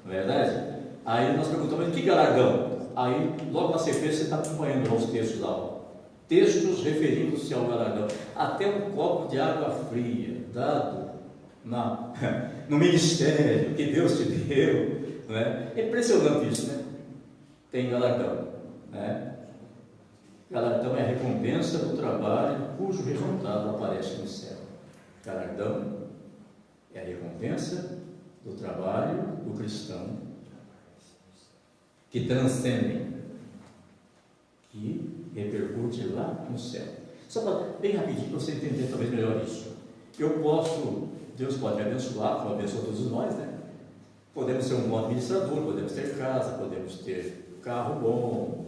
não é verdade? Aí nós perguntamos, que galardão? Aí, logo na sequência, você está acompanhando os textos lá, ó. Textos referindo-se ao galardão. Até um copo de água fria, dado no ministério que Deus te deu, não é? É impressionante isso, né? Tem galardão, né? Galardão é a recompensa do trabalho cujo resultado aparece no céu. Galardão é a recompensa do trabalho do cristão que transcendem, que repercute lá no céu. Só para, bem rapidinho, para você entender talvez melhor isso. Deus pode me abençoar, como abençoa todos nós, né? Podemos ser um bom administrador, podemos ter casa, podemos ter carro bom.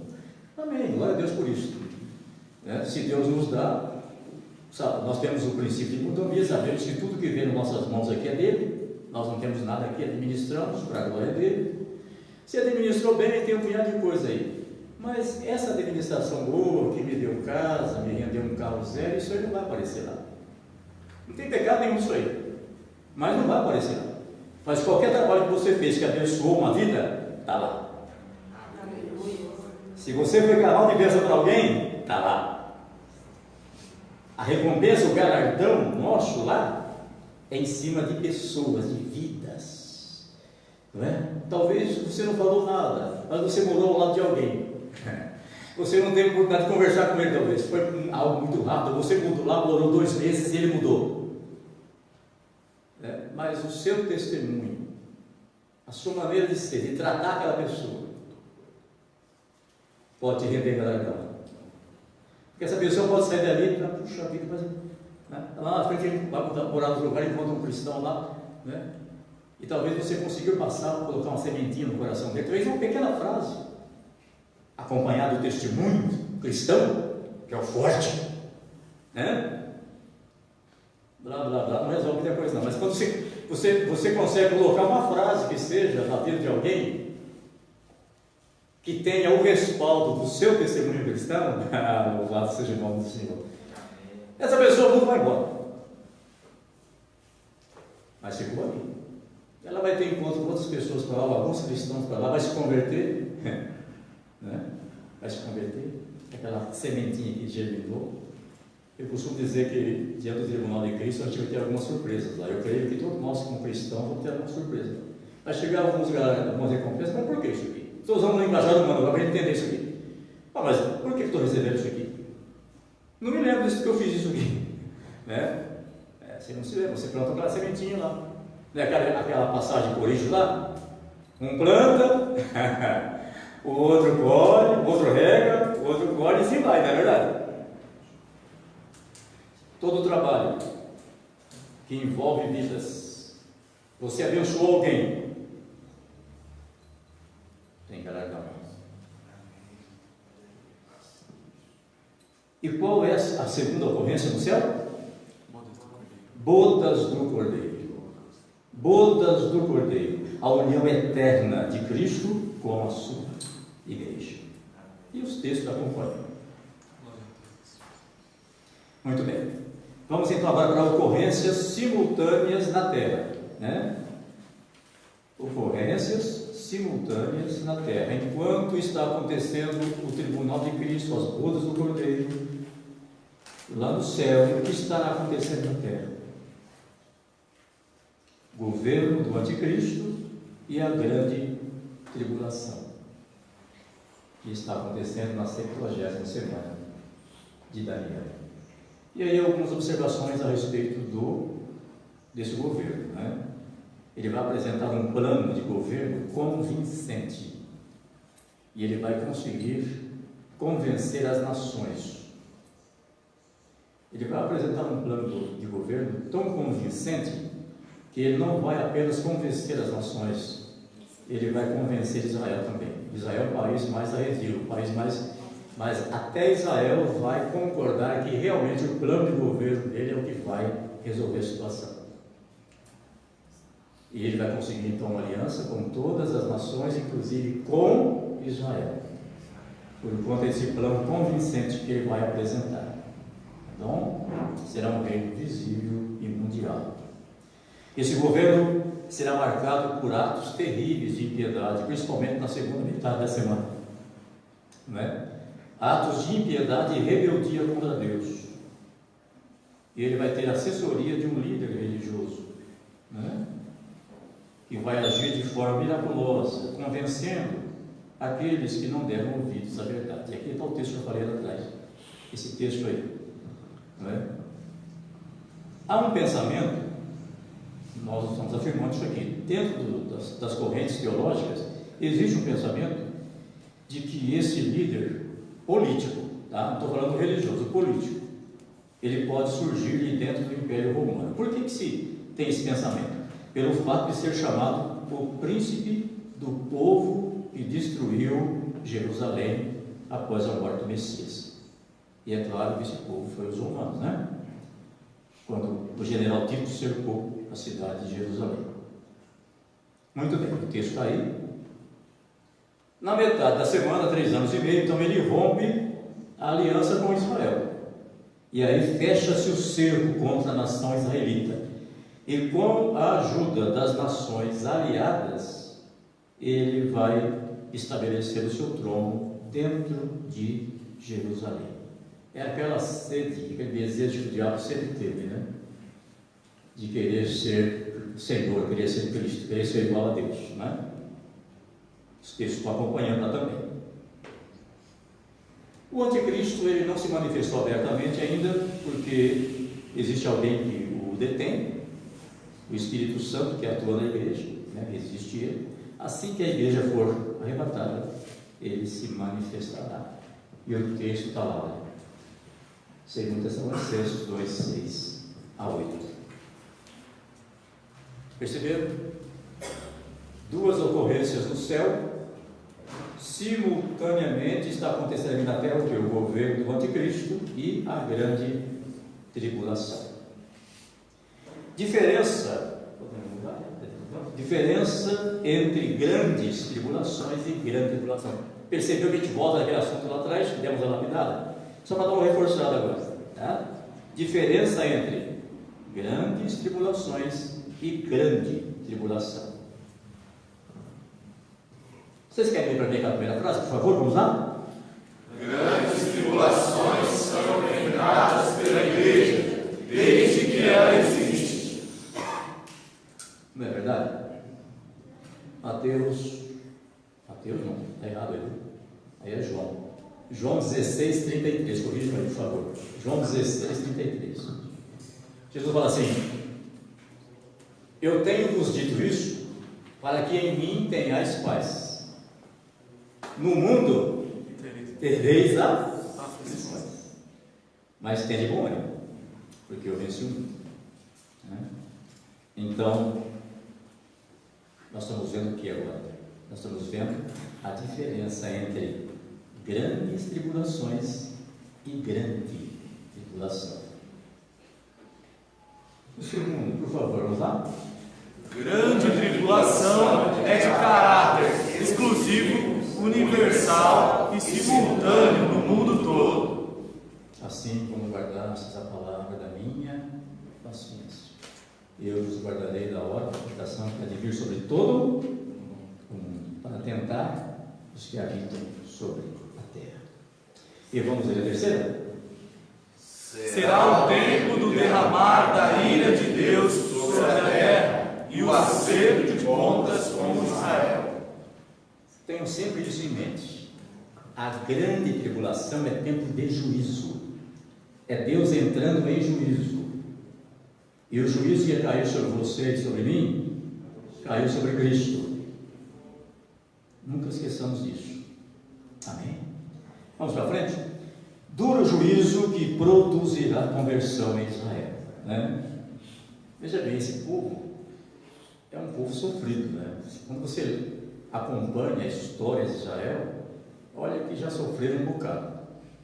Amém, glória a Deus por isso, né? Se Deus nos dá, sabe, nós temos o princípio de economia, sabemos que tudo que vem nas nossas mãos aqui é dele, nós não temos nada aqui, administramos para a glória dele. Se administrou bem, tem um punhado de coisa aí, mas essa administração boa, que me deu casa, me rendeu um carro zero, isso aí não vai aparecer lá. Não tem pecado nenhum isso aí, mas não vai aparecer lá. Mas qualquer trabalho que você fez que abençoou uma vida, está lá. Se você foi canal de bênção para alguém, está lá. A recompensa, o galardão nosso lá, é em cima de pessoas, de vidas, não é? Talvez você não falou nada, mas você morou ao lado de alguém. Você não teve oportunidade de conversar com ele, talvez. Foi algo muito rápido. Você mudou lá, morou 2 meses e ele mudou. Mas o seu testemunho, a sua maneira de ser, de tratar aquela pessoa, pode te render galardão. Porque essa pessoa pode sair dali e falar, puxa vida, mas, né? Lá na frente ele vai morar no lugar e encontra um cristão lá, né? E talvez você conseguiu passar, colocar uma sementinha no coração dele, talvez uma pequena frase, acompanhado do testemunho cristão, que é o forte, né? Blá blá blá, não resolve muita coisa não, mas quando você consegue colocar uma frase que seja na vida de alguém que tenha o respaldo do seu testemunho cristão, louvado seja o nome do Senhor, essa pessoa nunca vai embora, mas ficou ali. Ela vai ter encontro com outras pessoas para lá, alguns cristãos para lá, vai se converter, né? Vai se converter, aquela sementinha que germinou. Eu costumo dizer que diante do tribunal de Cristo a gente vai ter algumas surpresas lá. Eu creio que todos nós como cristãos vamos ter algumas surpresas. Vai chegar algumas recompensas, mas por que isso aqui? Estou usando um linguajar humano agora para entender isso aqui. Mas por que estou recebendo isso aqui? Não me lembro disso que eu fiz isso aqui, né? Você não se lembra, você planta aquela sementinha lá, né? Aquela passagem por isso lá, um planta, o outro colhe, o outro rega, o outro colhe e assim vai, não é verdade? Todo o trabalho que envolve vidas, você abençoou alguém, tem galardão. E qual é a segunda ocorrência no céu? Bodas do Cordeiro. bodas do Cordeiro, a união eterna de Cristo com a sua igreja. E os textos acompanham. Muito bem. Vamos então agora para ocorrências simultâneas na terra, né? Ocorrências simultâneas na terra. Enquanto está acontecendo o tribunal de Cristo, as bodas do Cordeiro, lá no céu, o que estará acontecendo na terra? Governo do anticristo e a grande tribulação, que está acontecendo na 70ª semana de Daniel. E aí algumas observações a respeito desse governo, né? Ele vai apresentar um plano de governo convincente, e ele vai conseguir convencer as nações. Ele vai apresentar um plano de governo tão convincente que ele não vai apenas convencer as nações, ele vai convencer Israel também. Israel é o país mais arredio, o país mas até Israel vai concordar que realmente o plano de governo dele é o que vai resolver a situação. E ele vai conseguir então uma aliança com todas as nações, inclusive com Israel, por conta desse plano convincente que ele vai apresentar. Então, será um reino visível e mundial. Esse governo será marcado por atos terríveis de impiedade, principalmente na segunda metade da semana, não é? Atos de impiedade e rebeldia contra Deus. E ele vai ter a assessoria de um líder religioso, né? Que vai agir de forma miraculosa, convencendo aqueles que não deram ouvidos à verdade. E aqui está o texto que eu falei lá atrás, esse texto aí, não é? Há um pensamento, nós estamos afirmando isso aqui, dentro das correntes teológicas, existe um pensamento de que esse líder político, tá? Não estou falando religioso, político, ele pode surgir de dentro do Império Romano. Por que se tem esse pensamento? Pelo fato de ser chamado o príncipe do povo que destruiu Jerusalém após a morte do Messias. E é claro que esse povo foi os romanos, né? Quando o general Tito cercou a cidade de Jerusalém. Muito bem, o texto está aí. Na metade da semana, 3 anos e meio, então ele rompe a aliança com Israel. E aí fecha-se o cerco contra a nação israelita. E com a ajuda das nações aliadas, ele vai estabelecer o seu trono dentro de Jerusalém. É aquela sede, aquele desejo que o diabo sempre teve, né? De querer ser Senhor, querer ser Cristo, querer ser igual a Deus, né? Os textos estão acompanhando lá também. O anticristo, ele não se manifestou abertamente ainda, porque existe alguém que o detém, o Espírito Santo, que atua na igreja, né? Resiste ele. Assim que a igreja for arrebatada, ele se manifestará. E o texto está lá, né? 2 Tessalonicenses 2, 6 a 8. Perceberam? 2 ocorrências no céu, simultaneamente está acontecendo aqui na terra o governo do anticristo e a grande tribulação. Diferença entre grandes tribulações e grande tribulação. Percebeu que a gente volta naquele assunto lá atrás, que demos a lapidada? Só para dar uma reforçada agora, tá? Diferença entre grandes tribulações e grande tribulação. Vocês querem ler para mim aquela primeira frase, por favor? Vamos lá? Grandes tribulações são enfrentadas pela igreja, desde que ela existe. Não é verdade? Mateus não, está errado aí. Aí é João. João 16, 33, corrija aí, por favor. João 16, 33. Jesus fala assim: eu tenho-vos dito isso, para que em mim tenhais paz. No mundo tereis aflições, mas tende bom ânimo, porque eu venci o mundo, né? Então, nós estamos vendo o que agora? Nós estamos vendo a diferença entre grandes tribulações e grande tribulação. O segundo, por favor, vamos lá? Grande tribulação é de caráter exclusivo, universal e simultâneo no mundo todo. Assim como guardastes a palavra da minha paciência, eu os guardarei da hora da tentação que há de vir sobre todo o mundo, para tentar os que habitam sobre a terra. E vamos ler a terceira? Será o tempo do derramar da ira de Deus sobre a terra e o acerto de contas com Israel. Tenham sempre isso em mente. A grande tribulação é tempo de juízo. É Deus entrando em juízo. E o juízo que caiu sobre você e sobre mim, caiu sobre Cristo. Nunca esqueçamos disso. Amém? Vamos para frente? Duro juízo que produzirá conversão em Israel. Né? Veja bem, esse povo é um povo sofrido. Né? Quando você acompanha a história de Israel, olha que já sofreram um bocado.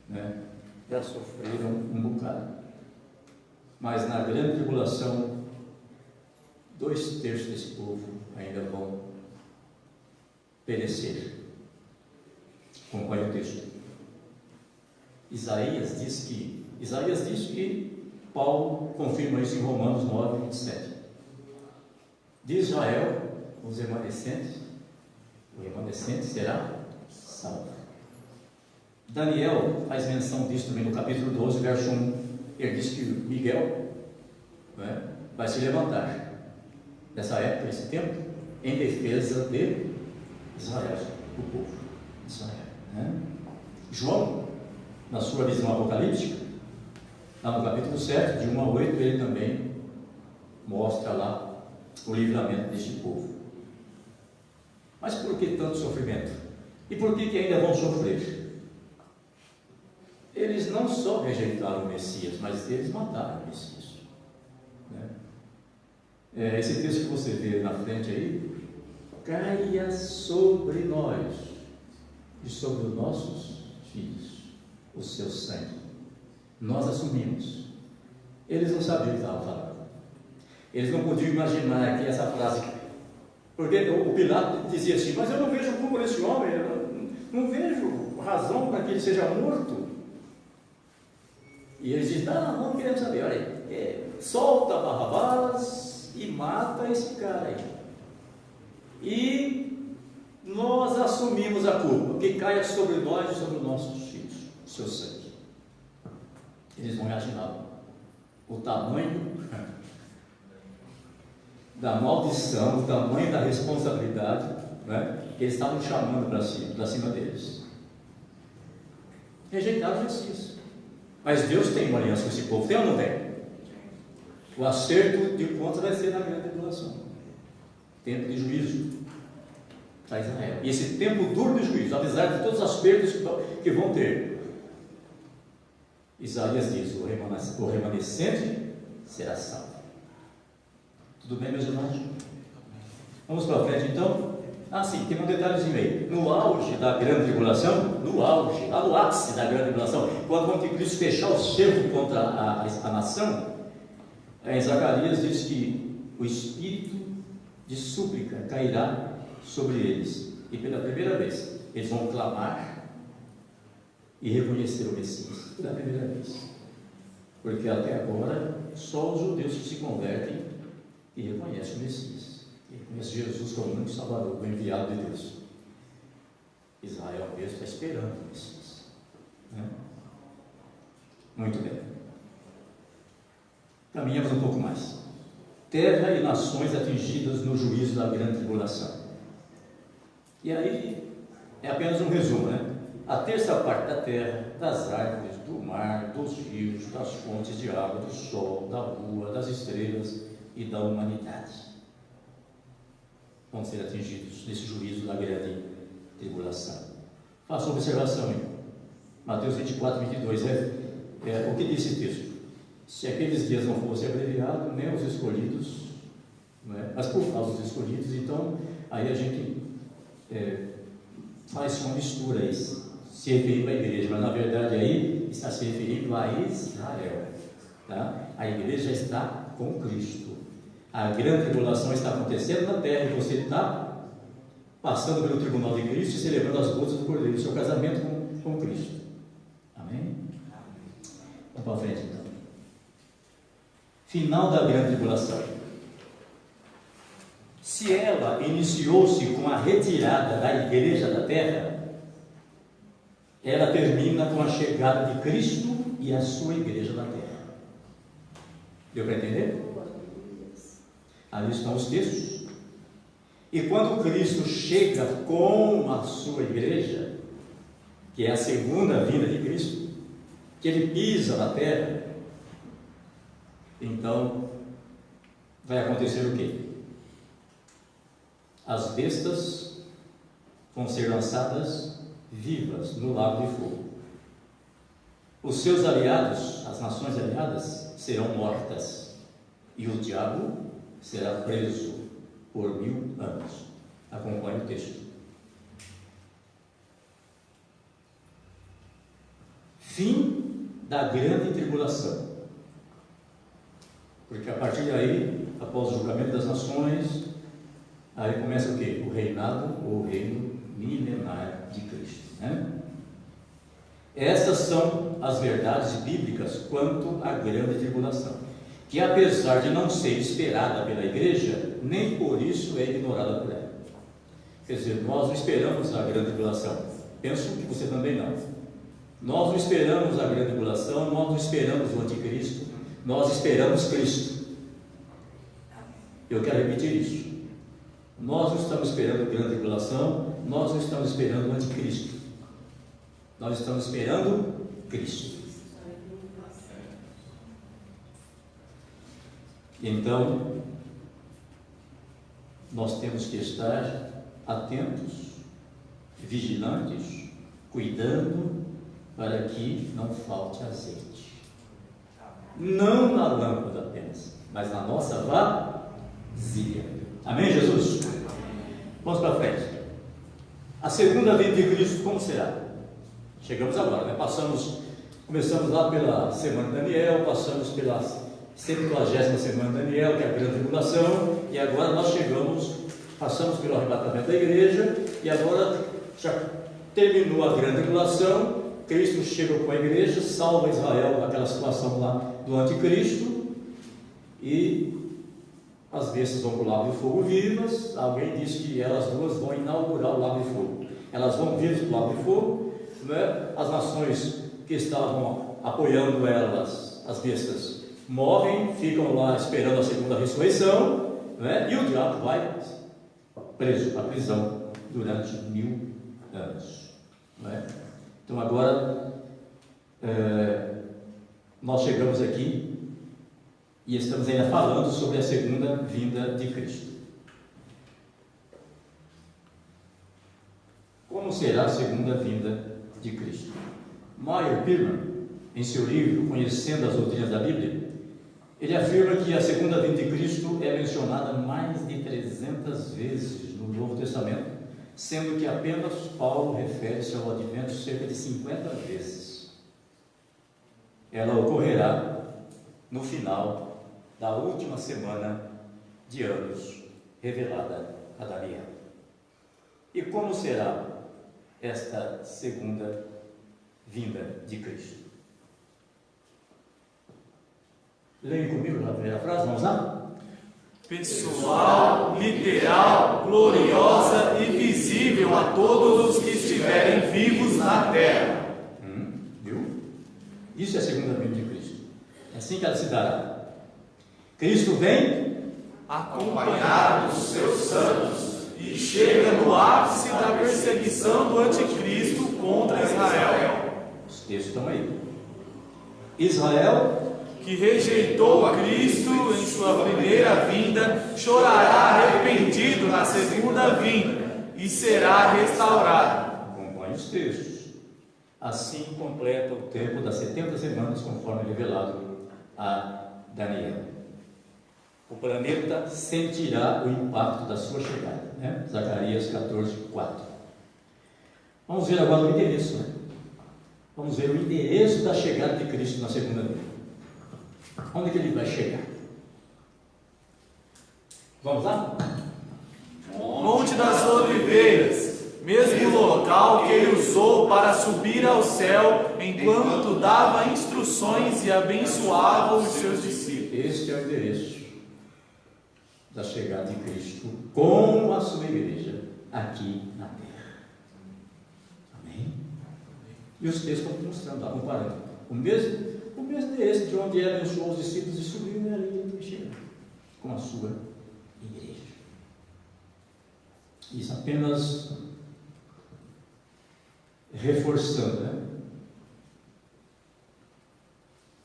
Né? Já sofreram um bocado. Mas na grande tribulação, 2/3 desse povo ainda vão perecer. Acompanhe o texto. Isaías diz que Paulo confirma isso em Romanos 9:27. De Israel, os remanescentes, o remanescente será salvo. Daniel faz menção disso também no capítulo 12, verso 1. Ele diz que Miguel, né, vai se levantar nessa época, nesse tempo, em defesa de Israel, o povo de Israel. Né? João, na sua visão apocalíptica, lá no capítulo 7, de 1 a 8, ele também mostra lá o livramento deste povo. Mas por que tanto sofrimento? E por que ainda vão sofrer? Eles não só rejeitaram o Messias, mas eles mataram o Messias. Né? Esse texto que você vê na frente aí, caia sobre nós e sobre os nossos filhos o seu sangue. Nós assumimos. Eles não sabiam o que estavam falando. Eles não podiam imaginar que essa frase, porque o Pilato dizia assim: mas eu não vejo culpa nesse homem, eu não vejo razão para que ele seja morto. E eles dizem: não queremos saber, olha, solta Barrabás e mata esse cara aí. E nós assumimos a culpa, que caia sobre nós e sobre os nossos filhos, o seu sangue. Eles não imaginavam o tamanho da maldição, o tamanho da responsabilidade, né, que eles estavam chamando para cima deles. Rejeitaram Jesus. Mas Deus tem uma aliança com esse povo, tem ou não tem? O acerto de contas vai ser na grande tribulação, tempo de juízo para Israel. E esse tempo duro de juízo, apesar de todas as perdas que vão ter, Isaías diz: o remanescente será salvo. Tudo bem, meus irmãos? Vamos para frente então. Sim, tem um detalhezinho aí. No auge da grande tribulação, lá no ápice da grande tribulação, quando o anticristo fechar o cerco contra a nação, em Zacarias diz que o espírito de súplica cairá sobre eles, e pela primeira vez eles vão clamar e reconhecer o Messias, pela primeira vez, porque até agora só os judeus que se convertem e reconhecem o Messias, e reconhecem Jesus como o único Salvador, o enviado de Deus. Israel mesmo está esperando o Messias, né? Muito bem, caminhamos um pouco mais. Terra e nações atingidas no juízo da grande tribulação. E aí é apenas um resumo, né? A terça parte da terra, das árvores, do mar, dos rios, das fontes de água, do sol, da lua, das estrelas e da humanidade vão ser atingidos nesse juízo da grande tribulação. Faça uma observação aí. Mateus 24:22, o que diz esse texto? Se aqueles dias não fossem abreviados, nem os escolhidos, não é? Mas por causa dos escolhidos, então aí a gente faz uma mistura aí, se referindo à igreja, mas na verdade aí está se referindo a Israel, tá? A igreja está com Cristo. A grande tribulação está acontecendo na terra e você está passando pelo tribunal de Cristo e celebrando as bodas do Cordeiro, o seu casamento com Cristo. Amém? Vamos para frente então. Final da grande tribulação. Se ela iniciou-se com a retirada da igreja da terra, ela termina com a chegada de Cristo e a sua igreja na terra. Deu para entender? Ali estão os textos. E quando Cristo chega com a sua igreja, que é a segunda vinda de Cristo, que ele pisa na terra, então vai acontecer o quê? As bestas vão ser lançadas vivas no lago de fogo. Os seus aliados, as nações aliadas, serão mortas, e o diabo será preso por 1000 anos. Acompanhe o texto. Fim da grande tribulação. Porque a partir daí, após o julgamento das nações, aí começa o quê? O reinado ou o reino milenar de Cristo, né? Essas são as verdades bíblicas quanto à grande tribulação, que apesar de não ser esperada pela igreja, nem por isso é ignorada por ela. Quer dizer, nós não esperamos a grande tribulação. Penso que você também não. Nós não esperamos a grande tribulação, nós não esperamos o anticristo, nós esperamos Cristo. Eu quero repetir isso. Nós não estamos esperando a grande tribulação, nós não estamos esperando o anticristo. Nós estamos esperando Cristo. Então, nós temos que estar atentos, vigilantes, cuidando para que não falte azeite. Não na lâmpada apenas, mas na nossa vasilha. Amém, Jesus? Vamos para frente. A segunda vinda de Cristo, como será? Chegamos agora, né? Começamos lá pela semana de Daniel, passamos pela 70ª semana de Daniel, que é a grande tribulação, e agora nós passamos pelo arrebatamento da igreja, e agora já terminou a grande tribulação. Cristo chega com a igreja, salva Israel daquela situação lá do anticristo, e as bestas vão para o lago de fogo vivas. Alguém disse que elas duas vão inaugurar o lago de fogo. Elas vão vivas para o lago de fogo, né? As nações que estavam apoiando elas, as bestas, morrem, ficam lá esperando a segunda ressurreição, né? E o diabo vai preso à prisão durante 1000 anos, né? Então agora nós chegamos aqui e estamos ainda falando sobre a segunda vinda de Cristo. Como será a segunda vinda de Cristo? Meyer Pirman, em seu livro Conhecendo as Doutrinas da Bíblia, ele afirma que a segunda vinda de Cristo é mencionada mais de 300 vezes no Novo Testamento, sendo que apenas Paulo refere-se ao advento cerca de 50 vezes. Ela ocorrerá no final da última semana de anos revelada a Daniel. E como será esta segunda vinda de Cristo? Leia comigo a primeira frase, vamos lá? Pessoal, literal, gloriosa e visível a todos os que estiverem vivos na terra. Viu? Isso é a segunda vinda de Cristo. É assim que ela se dará. Cristo vem acompanhado dos seus santos e chega no ápice da perseguição do anticristo contra Israel. Os textos estão aí. Israel, que rejeitou a Cristo em sua primeira vinda, chorará arrependido na segunda vinda e será restaurado. Acompanhe os textos. Assim completa o tempo das 70 semanas, conforme revelado a Daniel. O planeta sentirá o impacto da sua chegada, né? Zacarias 14:4. Vamos ver agora o endereço, né? Vamos ver o endereço da chegada de Cristo na segunda vinda. Onde que ele vai chegar? Vamos lá? Monte das Oliveiras, mesmo local que ele usou para subir ao céu, enquanto dava instruções e abençoava os seus discípulos. Este é o endereço da chegada de Cristo com a sua igreja aqui na terra. Amém? E os textos estão mostrando, comparando. O mesmo endereço de onde ele abençoou os discípulos e subiu ali e chega com a sua igreja. Isso apenas reforçando, né?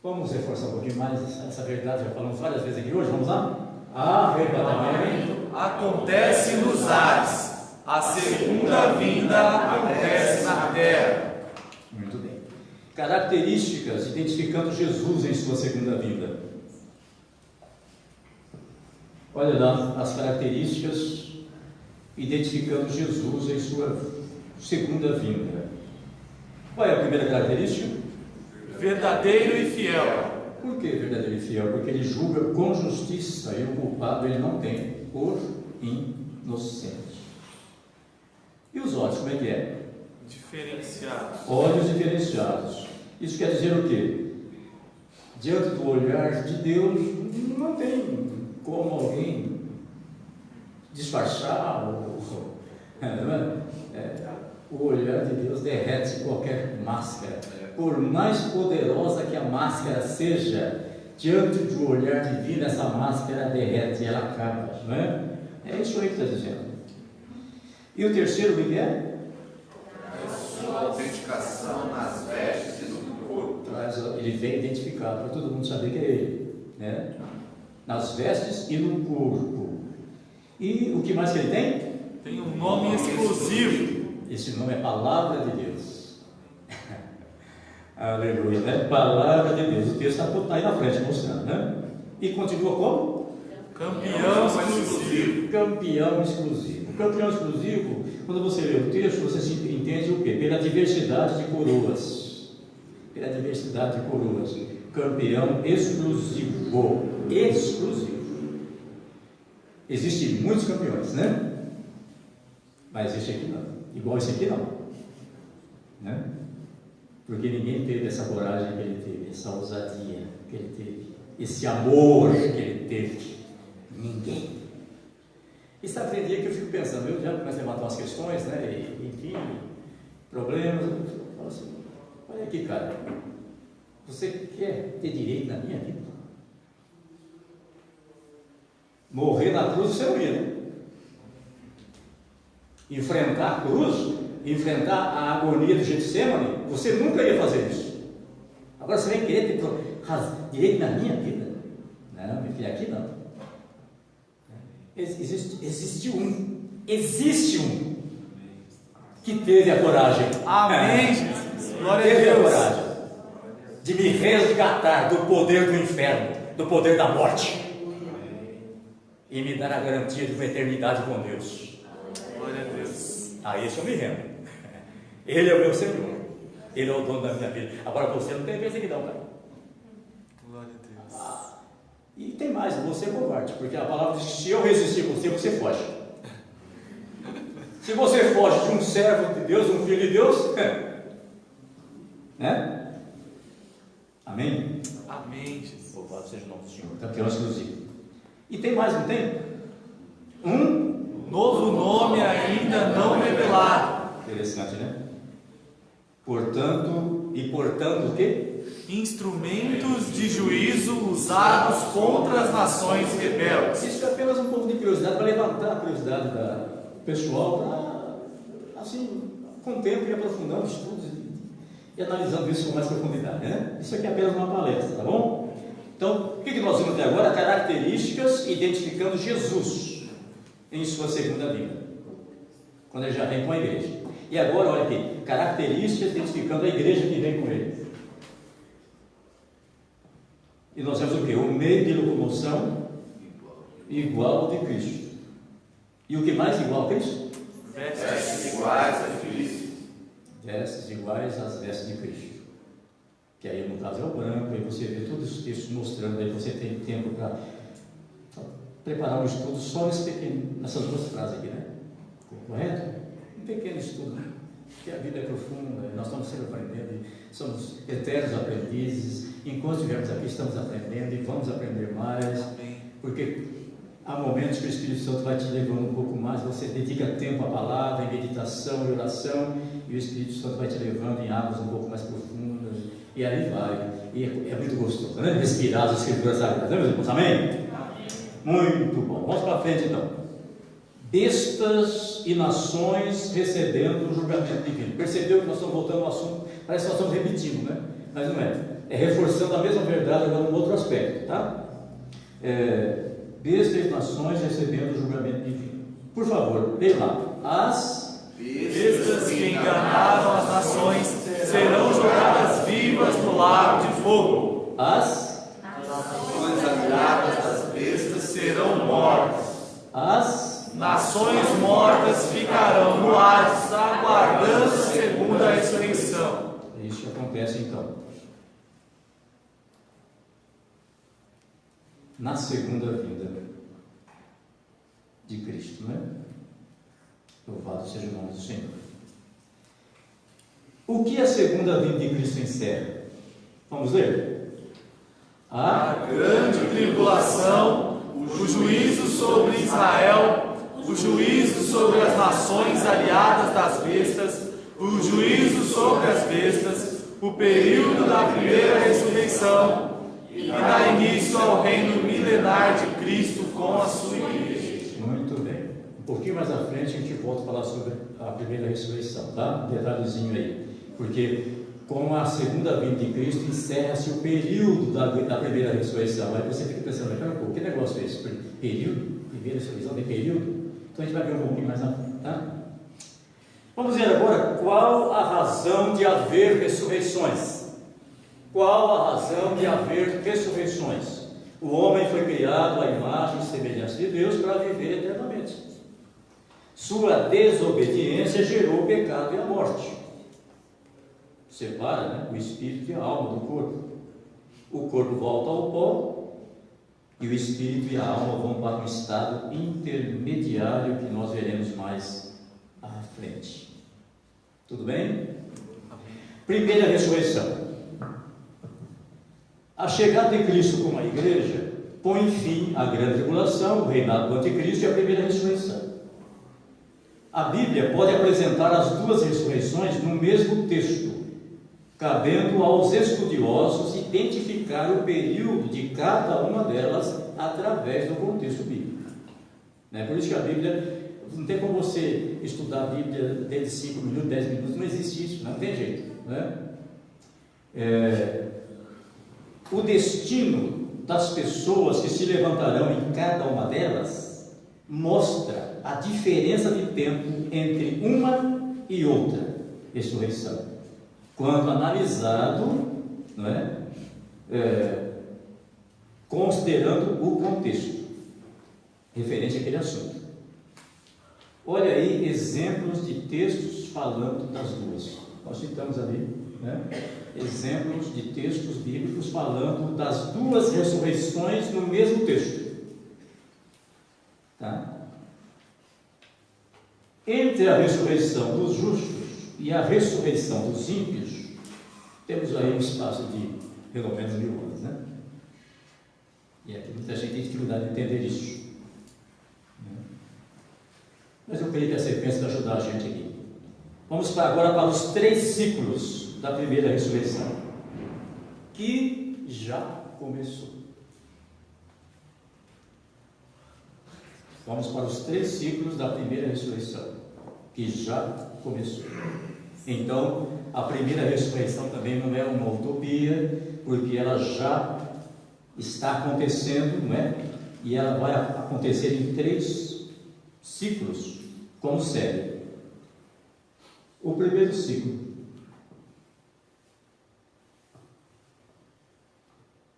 Vamos reforçar um pouquinho mais essa verdade, já falamos várias vezes aqui hoje, vamos lá? Arrebatamento Acontece nos ares, a segunda vinda acontece na terra. Muito bem. Características identificando Jesus em sua segunda vinda. Olha lá as características identificando Jesus em sua segunda vinda. Qual é a primeira característica? Verdadeiro e fiel. Por que verdadeiro e fiel? Porque ele julga com justiça e o culpado ele não tem por inocente. E os olhos, como é que é? Diferenciados. Olhos diferenciados. Isso quer dizer o quê? Diante do olhar de Deus, não tem como alguém disfarçar o olhar de Deus derrete qualquer máscara. Por mais poderosa que a máscara seja, diante do olhar divino, essa máscara derrete e ela acaba, não é? É isso aí que está dizendo. E o terceiro, o que é? Sua autenticação nas vestes e no corpo. Ele vem identificado para todo mundo saber que é ele, né? Nas vestes e no corpo. E o que mais que ele tem? Tem um nome exclusivo. Esse nome é Palavra de Deus. Aleluia, né? Palavra de Deus. O texto está aí na frente mostrando, né? E continua como? Campeão exclusivo. Campeão exclusivo. Campeão exclusivo, quando você lê o texto, você se entende o quê? Pela diversidade de coroas. Pela diversidade de coroas. Campeão exclusivo. Exclusivo. Existem muitos campeões, né? Mas esse aqui não. Igual esse aqui não, né? Porque ninguém teve essa coragem que ele teve, essa ousadia que ele teve, esse amor que ele teve. Ninguém. E sabe, tem dia que eu fico pensando, eu já começo a levantar umas questões, né? E, enfim, problemas. Eu falo assim: olha aqui, cara, você quer ter direito na minha vida? Morrer na cruz você não ia, né? Enfrentar a cruz, enfrentar a agonia do Getsemane, você nunca ia fazer isso. Agora você vem querer ter direito na minha vida? Não, meu filho, aqui não. Existe um que teve a coragem. Amém, Jesus. Glória a Teve a Deus. coragem de me resgatar do poder do inferno, do poder da morte, e me dar a garantia de uma eternidade com Deus. Glória a Deus. A esse eu me rendo. Ele é o meu Senhor. Ele é o dono da minha vida. Agora você não tem perseguição, cara. Glória a Deus. E tem mais, você é covarde, porque a palavra diz que se eu resistir você, você foge. Se você foge de um servo de Deus, um filho de Deus, né? Amém? Amém, Jesus. Louvado seja o nome do Senhor. Campeão exclusivo. E tem mais, não tem? Novo nome ainda não revelado. Interessante, né? Portanto o quê? Instrumentos de juízo usados contra as nações rebeldes. Isso é apenas um pouco de curiosidade, para levantar a curiosidade do pessoal, para, assim, com o tempo, ir aprofundando estudos e analisando isso com mais profundidade, né? Isso aqui é apenas uma palestra, tá bom? Então, o que nós vimos até agora? Características identificando Jesus em sua segunda vinda, quando ele já vem com a igreja. E agora, olha aqui, características identificando a igreja que vem com ele. E nós temos o quê? O meio de locomoção igual ao de Cristo. E o que mais igual a Cristo? Vestes iguais a Cristo. Vestes iguais às vestes de Cristo. Que aí no caso é o branco, aí você vê todos os textos mostrando, aí você tem tempo para preparar um estudo só nessas duas frases aqui, né? Correto? Um pequeno estudo, né? Porque a vida é profunda, nós estamos sempre aprendendo, somos eternos aprendizes. Enquanto estivermos aqui, estamos aprendendo e vamos aprender mais. Porque há momentos que o Espírito Santo vai te levando um pouco mais, você dedica tempo à palavra, em meditação e oração, e o Espírito Santo vai te levando em águas um pouco mais profundas, e aí vai, e é muito gostoso, né? Respirar as Escrituras Sagradas, né, meus irmãos? Amém? Muito bom, vamos para frente então. Bestas e nações recebendo o julgamento divino. Percebeu que nós estamos voltando ao assunto? Parece que nós estamos repetindo, né? Mas não é, é reforçando a mesma verdade agora num outro aspecto, tá? Bestas e nações recebendo o julgamento divino. Por favor, leia lá. As bestas que enganaram as nações serão jogadas vivas no lago de fogo. As Nações aliadas das bestas Serão mortas. As Nações mortas ficarão no Hades, aguardando a segunda ressurreição. É isso que acontece então. Na segunda vinda de Cristo, não é? Louvado seja o nome do Senhor. O que a segunda vinda de Cristo encerra? Vamos ler? A grande tribulação, o juízo sobre Israel, o juízo sobre as nações aliadas das bestas, o juízo sobre as bestas, o período da primeira ressurreição, e dá início ao reino milenar de Cristo com a sua igreja. Muito bem. Um pouquinho mais à frente a gente volta a falar sobre a primeira ressurreição, tá? Um detalhezinho aí. Porque com a segunda vinda de Cristo encerra-se o período da primeira ressurreição. Aí você fica pensando, cara, pô, que negócio é esse? Período? Primeira ressurreição tem período? Então a gente vai ver um pouquinho mais à frente, tá? Vamos ver agora qual a razão de haver ressurreições. Qual a razão de haver ressurreições? O homem foi criado à imagem e semelhança de Deus para viver eternamente. Sua desobediência gerou o pecado e a morte. Separa, né, o espírito e a alma do corpo. O corpo volta ao pó e o espírito e a alma vão para um estado intermediário que nós veremos mais à frente. Tudo bem? Primeira ressurreição. A chegada de Cristo como a igreja põe fim à grande tribulação, o reinado do anticristo e a primeira ressurreição. A Bíblia pode apresentar as duas ressurreições no mesmo texto, cabendo aos estudiosos identificar o período de cada uma delas através do contexto bíblico. Por isso que a Bíblia, não tem como você estudar a Bíblia dentro de 5 minutos, 10 minutos, não existe isso, não tem jeito, né? O destino das pessoas que se levantarão em cada uma delas mostra a diferença de tempo entre uma e outra ressurreição, quando analisado, não é? Considerando o contexto referente àquele assunto. Olha aí exemplos de textos falando das duas. Nós citamos ali, né? Exemplos de textos bíblicos falando das duas ressurreições no mesmo texto. Tá? Entre a ressurreição dos justos e a ressurreição dos ímpios, temos aí um espaço de pelo menos 1000 anos, né? E aqui muita gente tem dificuldade de entender isso. Mas eu creio que a sequência vai ajudar a gente aqui. Vamos agora para os 3 ciclos da primeira ressurreição, que já começou. Vamos para os 3 ciclos da primeira ressurreição, que já começou. Então, a primeira ressurreição também não é uma utopia, porque ela já está acontecendo, não é? E ela vai acontecer em 3 ciclos, como segue. O primeiro ciclo.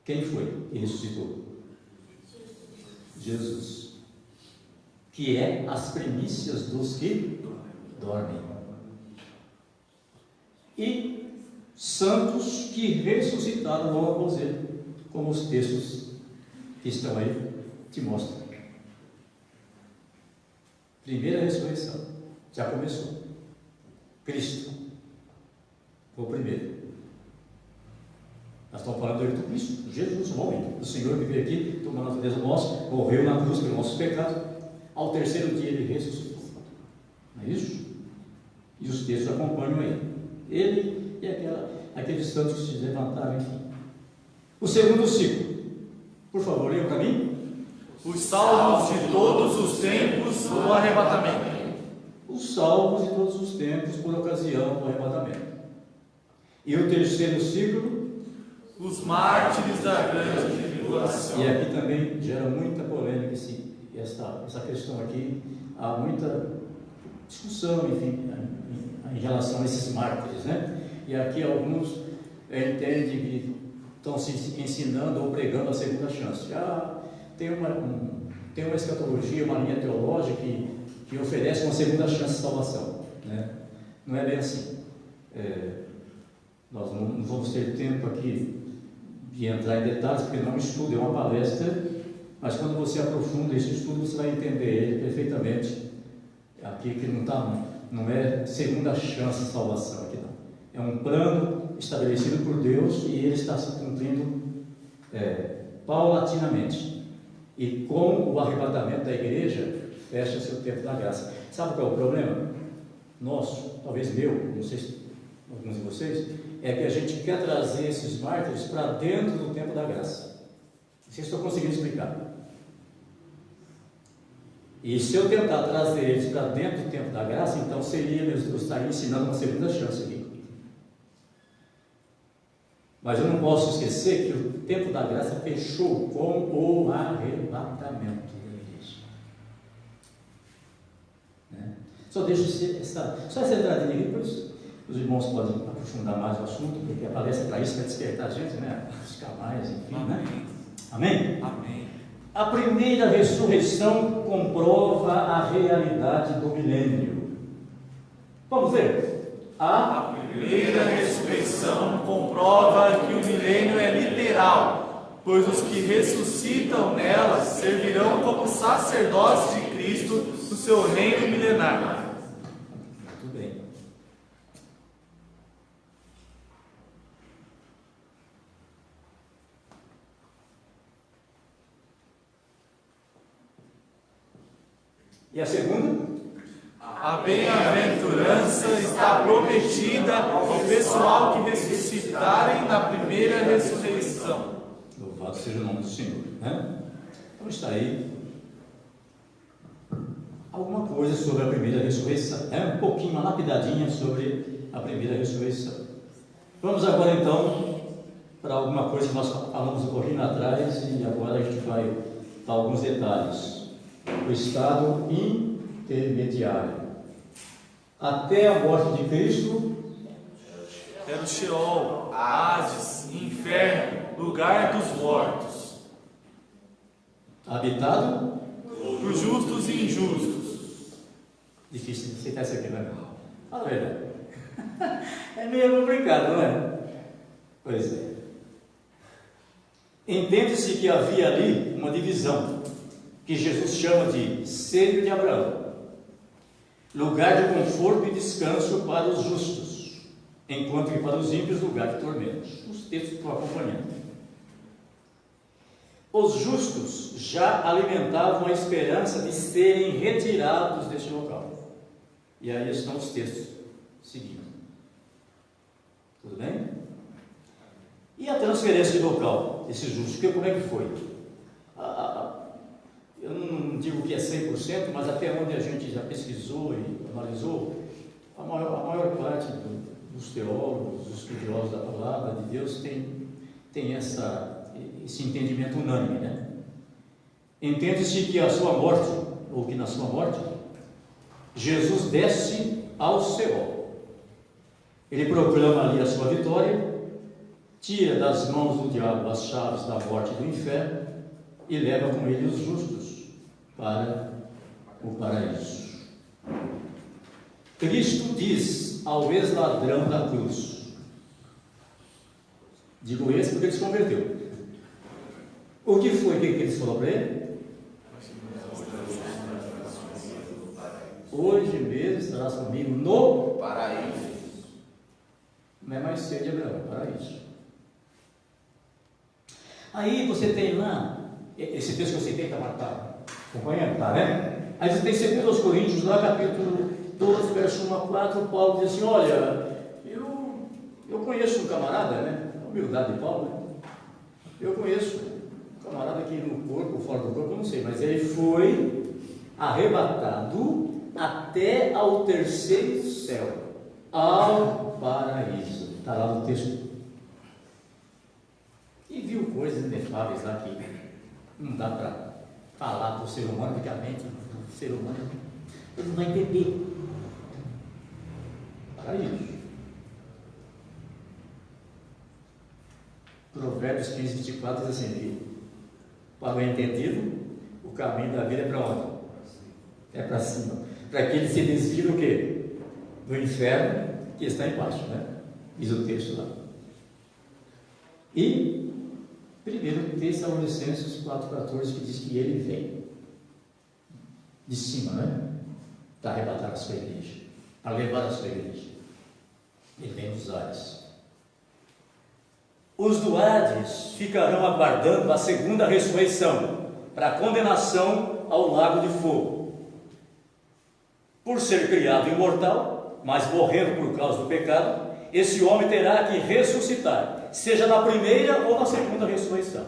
Quem foi que ressuscitou? Jesus. Que é as primícias dos que dormem. E santos que ressuscitaram logo após ele, como os textos que estão aí te mostram. Primeira ressurreição. Já começou. Cristo foi o primeiro. Nós estamos falando do Cristo, Jesus, o homem, o Senhor que veio aqui, tomou a natureza nossa, morreu na cruz pelos nossos pecados. Ao terceiro dia ele ressuscitou. Não é isso? E os textos acompanham ele. Ele e aqueles santos que se levantaram, enfim. O segundo ciclo. Por favor, leia para mim. Os salvos de todos os tempos no arrebatamento. Os salvos de todos os tempos por ocasião do arrebatamento. E o terceiro ciclo. Os mártires da grande tribulação. E aqui também gera muita polêmica essa questão aqui. Há muita discussão, enfim, em relação a esses mártires, né? E aqui alguns entendem que estão se ensinando ou pregando a segunda chance. Tem uma escatologia, uma linha teológica que oferece uma segunda chance de salvação, né? Não é bem assim. Nós não vamos ter tempo aqui de entrar em detalhes, porque não é um estudo, é uma palestra, mas quando você aprofunda esse estudo, você vai entender ele perfeitamente. Aqui que não é segunda chance de salvação, aqui não. É um plano estabelecido por Deus e ele está se cumprindo paulatinamente. E com o arrebatamento da igreja, fecha-se o tempo da graça. Sabe qual é o problema? Nosso, talvez meu, não sei se alguns de vocês, é que a gente quer trazer esses mártires para dentro do tempo da graça. Não sei se estou conseguindo explicar. E se eu tentar trazer eles para dentro do tempo da graça, então eu estaria ensinando uma segunda chance aqui. Mas eu não posso esquecer que o tempo da graça fechou com o arrebatamento da igreja. Né? Só deixo essa entradinha aqui, depois os irmãos podem aprofundar mais o assunto, porque a palestra para isso, para despertar a gente, né? Buscar mais, enfim. Amém. Né? Amém? Amém. A primeira ressurreição comprova a realidade do milênio. Vamos ver. A primeira ressurreição comprova que o milênio é literal, pois os que ressuscitam nela servirão como sacerdotes de Cristo no seu reino milenar. Muito bem. E a segunda? A bem-aventurança está prometida ao pessoal que ressuscitarem na primeira ressurreição. Louvado seja o nome do Senhor, né? Então está aí alguma coisa sobre a primeira ressurreição. Um pouquinho, uma lapidadinha sobre a primeira ressurreição. Vamos agora então para alguma coisa que nós falamos um pouquinho atrás e agora a gente vai dar alguns detalhes. O estado intermediário. Até a morte de Cristo Era o Sheol, Hades, Inferno, lugar dos mortos, habitado por justos e injustos. Difícil de aceitar isso aqui, não é? Fala a verdade. É meio complicado, não é? Pois é. Entende-se que havia ali uma divisão, que Jesus chama de seio de Abraão, lugar de conforto e descanso para os justos, enquanto que para os ímpios, lugar de tormentos. Os textos estão acompanhando. Os justos já alimentavam a esperança de serem retirados deste local. E aí estão os textos seguindo. Tudo bem? E a transferência de local desses justos? Como é que foi? Eu não digo que é 100%, mas até onde a gente já pesquisou e analisou, a maior parte dos teólogos, dos estudiosos da palavra de Deus tem esse entendimento unânime, né? Entende-se que a sua morte, ou que na sua morte, Jesus desce ao céu. Ele proclama ali a sua vitória, tira das mãos do diabo as chaves da morte e do inferno e leva com ele os justos para o paraíso. Cristo diz ao ex-ladrão da cruz, digo esse porque ele se converteu. O que foi que Cristo falou para ele? hoje mesmo estarás comigo no Paraíso. Não é mais ser de Abraão, é paraíso. Aí você tem lá, esse texto que eu citei, está acompanhando, tá, né? Aí você tem 2 Coríntios, lá capítulo 12, verso 1 a 4, Paulo diz assim, olha, eu conheço um camarada, né? A humildade de Paulo, né? Eu conheço um camarada aqui no corpo, fora do corpo, eu não sei, mas ele foi arrebatado até ao 3º céu, ao paraíso. Está lá no texto. E viu coisas inefáveis lá que não dá para falar para o ser humano, porque a mente do ser humano ele não vai entender. Paraíso. Provérbios 15, 24 diz assim: para o entendido, o caminho da vida é para onde? É para cima. Para que ele se desvie do quê? Do inferno que está embaixo, né? Diz o texto lá. E 1 Tessalonicenses 4,14, que diz que ele vem de cima, né? Para arrebatar a sua igreja, para levar a sua igreja. Ele vem dos ares. Os do Hades ficarão aguardando a segunda ressurreição, para a condenação ao lago de fogo. Por ser criado imortal, mas morrendo por causa do pecado, esse homem terá que ressuscitar, seja na primeira ou na segunda ressurreição.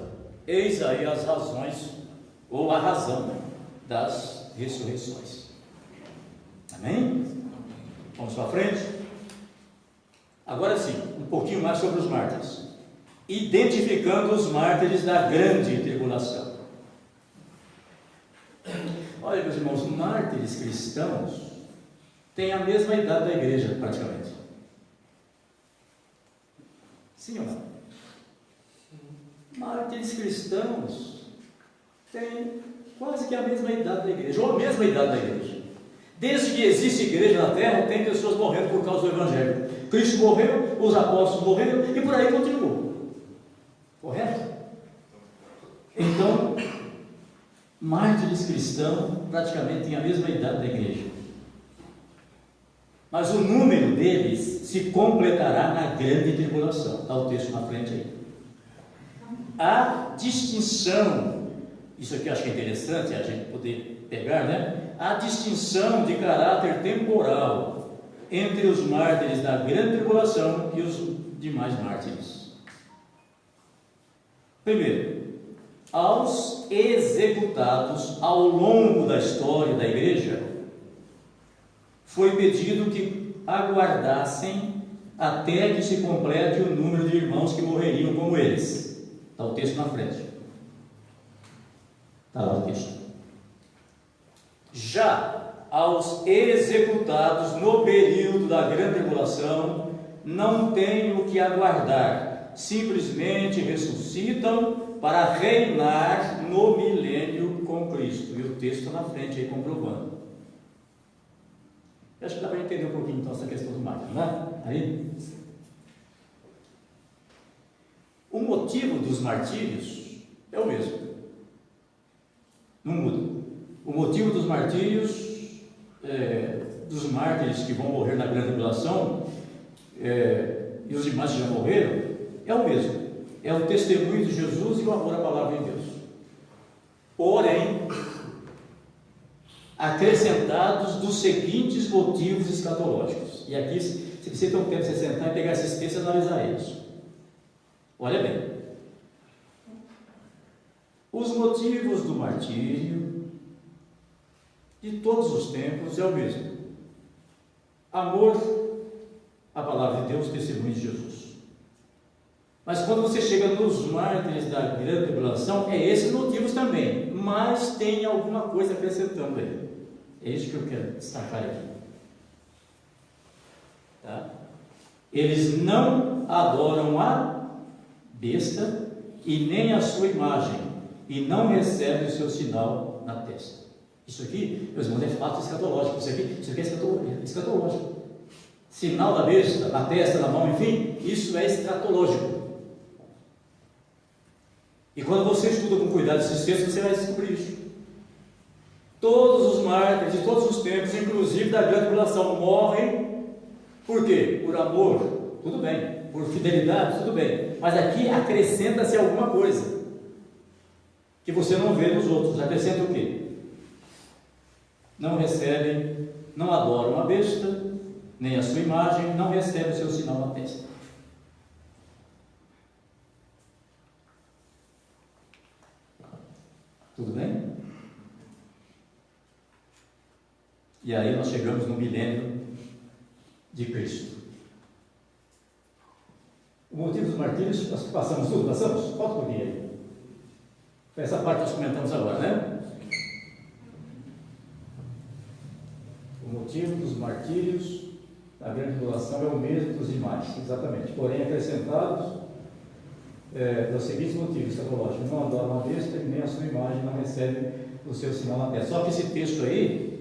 Eis aí as razões, ou a razão, né, das ressurreições. Amém? Vamos para frente? Agora sim, um pouquinho mais sobre os mártires. Identificando os mártires da grande tribulação. Olha, meus irmãos, mártires cristãos têm a mesma idade da igreja, praticamente. Sim ou não? Mártires cristãos têm quase que a mesma idade da igreja, ou a mesma idade da igreja. Desde que existe igreja na terra, tem pessoas morrendo por causa do Evangelho. Cristo morreu, os apóstolos morreram e por aí continuou. Correto? Então, mártires cristãos praticamente têm a mesma idade da igreja. Mas o número deles se completará na grande tribulação. Está o texto na frente aí. A distinção, isso aqui eu acho que é interessante a gente poder pegar, né? A distinção de caráter temporal entre os mártires da grande tribulação e os demais mártires. Primeiro, aos executados ao longo da história da igreja, foi pedido que aguardassem até que se complete o número de irmãos que morreriam como eles. Está o texto na frente. Está lá o texto. Já aos executados no período da grande tribulação, não tem o que aguardar. Simplesmente ressuscitam para reinar no milênio com Cristo. E o texto está na frente aí comprovando. Eu acho que dá para entender um pouquinho então essa questão do mártir, né? Aí. O motivo dos martírios é o mesmo. Não muda. O motivo dos martírios, dos mártires que vão morrer na grande tribulação, e os demais que já morreram, é o mesmo. É o testemunho de Jesus e o amor à palavra de Deus. Porém, acrescentados dos seguintes motivos escatológicos. E aqui, se você tem um tempo de você sentar e pegar esses textos e analisar eles. Olha bem. Os motivos do martírio de todos os tempos é o mesmo. Amor à palavra de Deus, testemunho de Jesus. Mas quando você chega nos mártires da grande tribulação, é esses motivos também, mas tem alguma coisa acrescentando aí. É isso que eu quero destacar aqui. Tá? Eles não adoram a besta e nem a sua imagem, e não recebem o seu sinal na testa. Isso aqui, meus irmãos, é fato escatológico. Isso aqui é escatológico. Sinal da besta, na testa, na mão, enfim, isso é escatológico. E quando você estuda com cuidado esses textos, você vai descobrir isso. Todos os mártires de todos os tempos, inclusive da grande tribulação, morrem. Por quê? Por amor, tudo bem. Por fidelidade, tudo bem. Mas aqui acrescenta-se alguma coisa que você não vê nos outros. Acrescenta o quê? Não recebem, não adoram a besta, nem a sua imagem, não recebem o seu sinal na testa. Tudo bem? E aí nós chegamos no milênio de Cristo. O motivo dos martírios, nós passamos tudo, passamos? Falta um pouquinho aí. Essa parte nós comentamos agora, né? O motivo dos martírios da grande tribulação é o mesmo dos demais, exatamente. Porém, acrescentados dos seguintes motivos escatológicos: não adoram a besta e nem a sua imagem, não recebem o seu sinal na testa. Só que esse texto aí,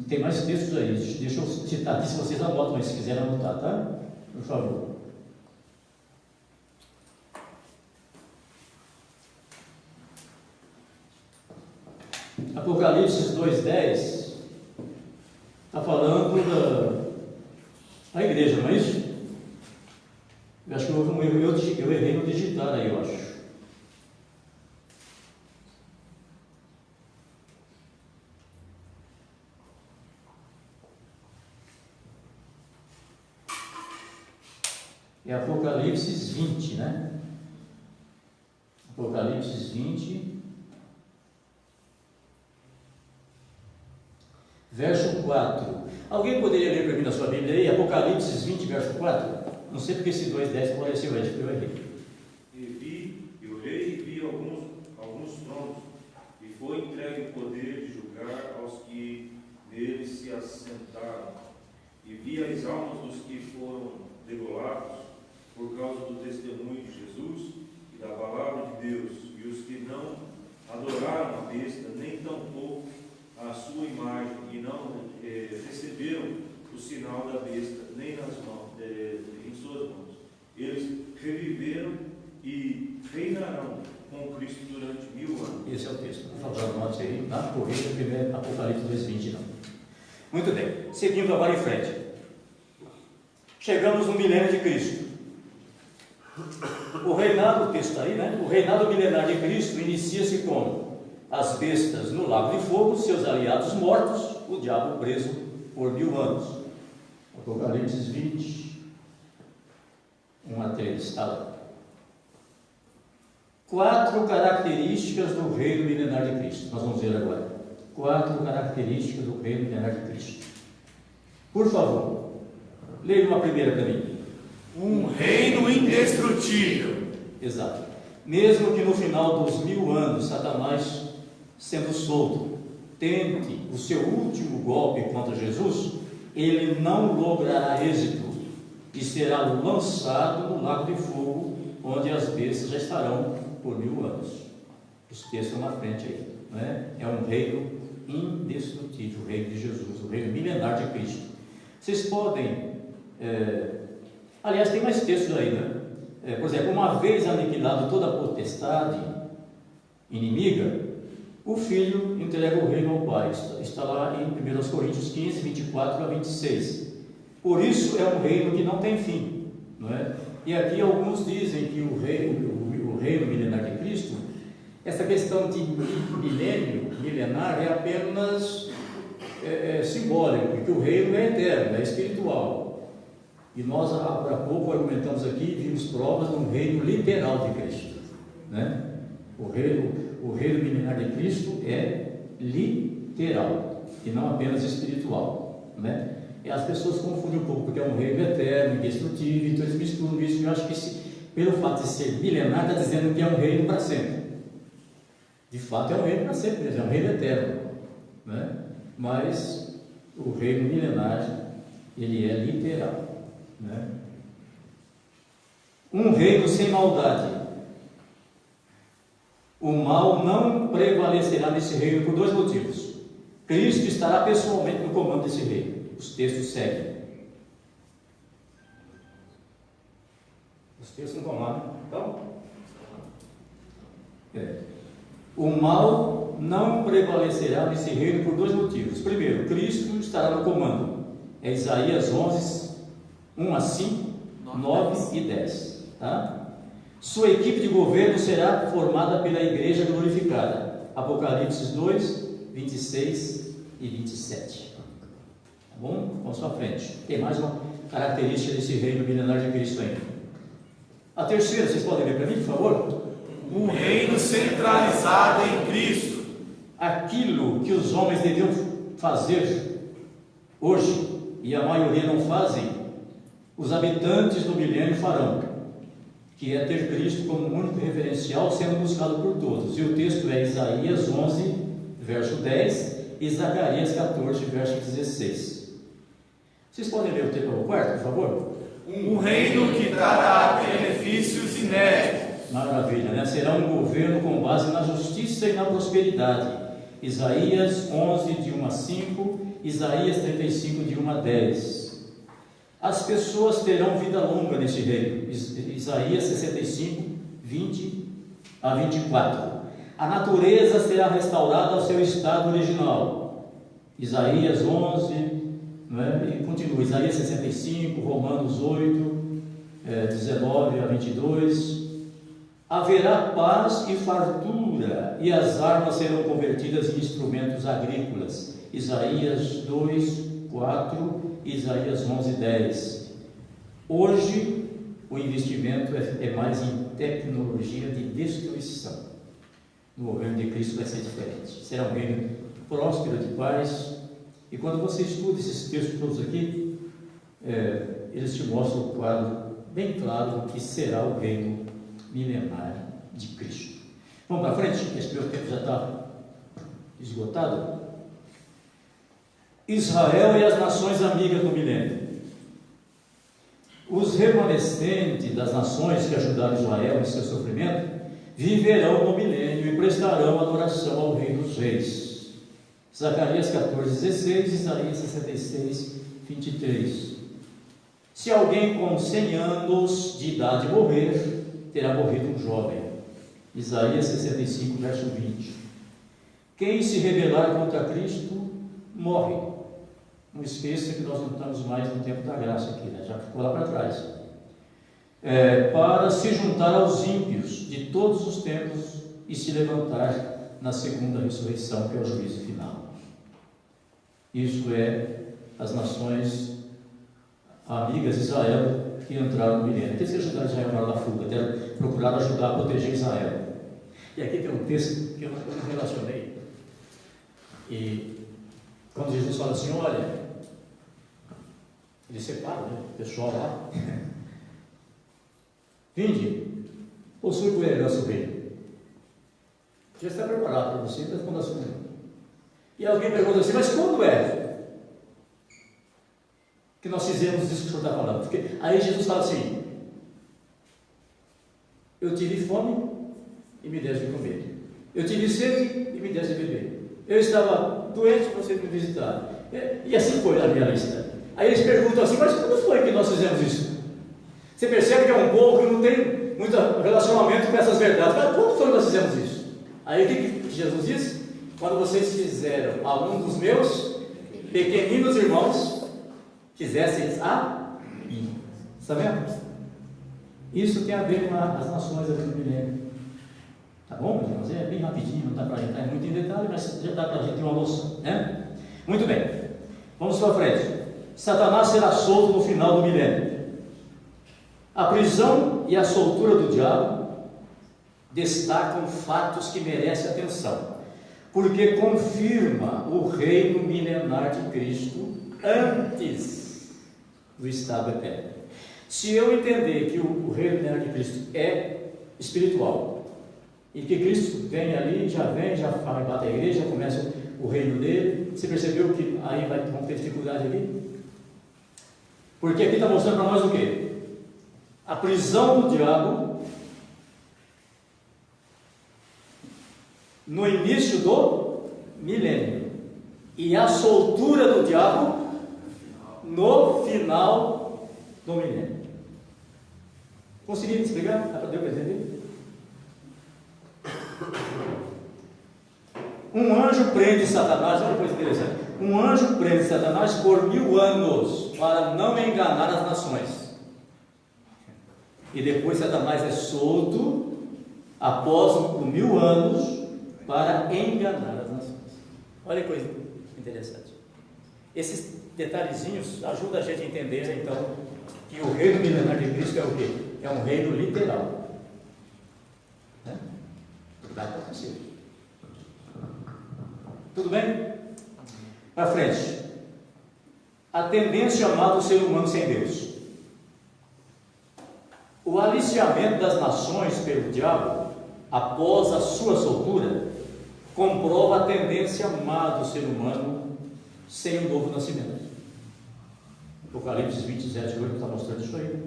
tem mais textos aí, deixa eu citar aqui, se vocês anotam aí, se quiserem anotar, tá? Por favor. Apocalipse 2:10 está falando da igreja, não é isso? Eu acho que houve um erro, eu errei no digitar aí, eu acho. É Apocalipse 20, né? Apocalipse 20, verso 4. Alguém poderia ler para mim na sua Bíblia aí? Apocalipse 20, verso 4? Não sei porque esse 2:10 apareceu aí, eu errei. E olhei e vi alguns tronos, e foi entregue o poder de julgar aos que neles se assentaram. E vi as almas dos que foram degolados por causa do testemunho de Jesus e da palavra de Deus, e os que não adoraram a besta, nem tampouco a sua imagem, e não receberam o sinal da besta, nem nas mãos, em suas mãos. Eles reviveram e reinarão com Cristo durante 1000 anos. Esse é o texto. Por favor, anote aí, na corrida, primeiro Apocalipse 2:20, não. Muito bem, seguindo agora em frente. Chegamos no milênio de Cristo. O reinado, o texto está aí, né? O reinado milenar de Cristo inicia-se como? As bestas no lago de fogo, seus aliados mortos, o diabo preso por 1000 anos. Apocalipse 20, 1-3, está lá. 4 características do reino milenar de Cristo. Nós vamos ver agora. 4 características do reino milenar de Cristo. Por favor, leia uma primeira para mim. Um reino indestrutível. Exato. Mesmo que no final dos 1000 anos, Satanás, sendo solto, tente o seu último golpe contra Jesus, ele não logrará êxito e será lançado no lago de fogo, onde as bestas já estarão por 1000 anos. Os textos estão na frente aí, né? É um reino indestrutível, o reino de Jesus, o reino milenar de Cristo. Vocês podem, aliás, tem mais textos aí, né? Por exemplo, uma vez aniquilado toda a potestade inimiga, o Filho entrega o reino ao Pai. Está lá em 1 Coríntios 15, 24-26. Por isso é um reino que não tem fim, não é? E aqui alguns dizem que o reino milenar de Cristo, essa questão de milênio, milenar, é apenas simbólico, porque o reino é eterno, é espiritual. E nós, há pouco, argumentamos aqui, vimos provas de um reino literal de Cristo, né? O reino milenar de Cristo é literal e não apenas espiritual, né? E as pessoas confundem um pouco, porque é um reino eterno, indestrutível, então eles misturam isso. Eu acho que pelo fato de ser milenar, está dizendo que é um reino para sempre. De fato é um reino para sempre, é um reino eterno, né? Mas o reino milenar, ele é literal, né? Um reino sem maldade. O mal não prevalecerá nesse reino por 2 motivos. Cristo estará pessoalmente no comando desse reino. Os textos seguem. Os textos não vão lá, né? Então, o mal não prevalecerá nesse reino por dois motivos. Primeiro, Cristo estará no comando. É Isaías 11, 1 a 5, 9 e 10. Tá? Sua equipe de governo será formada pela igreja glorificada. Apocalipse 2, 26 e 27. Tá bom? Vamos para frente. Tem mais uma característica desse reino milenar de Cristo ainda. A terceira, vocês podem ler para mim, por favor? Um reino centralizado em Cristo. Aquilo que os homens deviam fazer hoje, e a maioria não fazem, os habitantes do milênio farão, que é ter Cristo como único referencial, sendo buscado por todos. E o texto é Isaías 11, verso 10, e Zacarias 14, verso 16. Vocês podem ler o quarto, por favor? Um reino que trará benefícios inéditos. Maravilha, né? Será um governo com base na justiça e na prosperidade. Isaías 11, de 1 a 5, Isaías 35, de 1 a 10. As pessoas terão vida longa nesse reino. Isaías 65, 20 a 24. A natureza será restaurada ao seu estado original. Isaías 11, né? E continua, Isaías 65, Romanos 8, 19 a 22. Haverá paz e fartura, e as armas serão convertidas em instrumentos agrícolas. Isaías 2, 4, Isaías 11, 10. Hoje, o investimento é mais em tecnologia de destruição. No governo de Cristo vai ser diferente. Será um reino próspero, de paz. E quando você estuda esses textos todos aqui, eles te mostram o quadro bem claro do que será o reino milenar de Cristo. Vamos para frente, esse meu tempo já está esgotado. Israel e as nações amigas do milênio. Os remanescentes das nações que ajudaram Israel em seu sofrimento viverão no milênio e prestarão adoração ao Rei dos Reis. Zacarias 14, 16, Isaías 66, 23. Se alguém com 100 anos de idade morrer, terá morrido um jovem. Isaías 65, verso 20. Quem se rebelar contra Cristo, morre. Não esqueça que nós não estamos mais no tempo da graça aqui, né? Já ficou lá para trás. Para se juntar aos ímpios de todos os tempos e se levantar na segunda ressurreição, que é o juízo final. Isso é as nações amigas de Israel que entraram no milênio. Aqueles que ajudaram Israel na hora da fuga, procuraram ajudar a proteger Israel. E aqui tem um texto que eu não relacionei. E quando Jesus fala assim, olha, ele separa, né, o pessoal lá. Vinde, possui por herança o reino. Já está preparado para você, para quando assumir. E alguém pergunta assim, mas quando é que nós fizemos isso que o senhor está falando? Porque aí Jesus fala assim, eu tive fome e me deste de comer, eu tive sede e me deste de beber, eu estava doente e vocês me visitaram, e assim foi na minha lista. Aí eles perguntam assim, mas quando foi que nós fizemos isso? Você percebe que é um povo que não tem muito relacionamento com essas verdades. Mas quando foi que nós fizemos isso? Aí o que Jesus diz? Quando vocês fizeram a um dos meus pequeninos irmãos, fizessem a mim. Está vendo? Isso tem a ver com as nações aqui no milênio. Tá bom, meus irmãos? É bem rapidinho, não dá para entrar muito em detalhe, mas já dá para a gente ter uma noção, né? Muito bem, vamos para frente. Satanás será solto no final do milênio. A prisão e a soltura do diabo destacam fatos que merecem atenção, porque confirma o reino milenar de Cristo antes do estado eterno. Se eu entender que o reino milenar de Cristo é espiritual, e que Cristo vem ali, já bate a igreja, já começa o reino dele, você percebeu que aí vão ter dificuldade ali? Porque aqui está mostrando para nós o quê? A prisão do diabo no início do milênio e a soltura do diabo no final do milênio. Consegui explicar? Deu para entender? Um anjo prende Satanás, olha que coisa interessante. Um anjo prende Satanás por 1000 anos, para não enganar as nações. E depois Satanás é solto, após os 1000 anos, para enganar as nações. Olha que coisa interessante. Esses detalhezinhos ajudam a gente a entender, então, que o reino milenar de Cristo é o quê? É um reino literal. Né? Vai acontecer. Tudo bem? Para frente. A tendência amada do ser humano sem Deus. O aliciamento das nações pelo diabo, após a sua soltura, comprova a tendência má do ser humano sem o novo nascimento. Apocalipse 27, 8 está mostrando isso aí.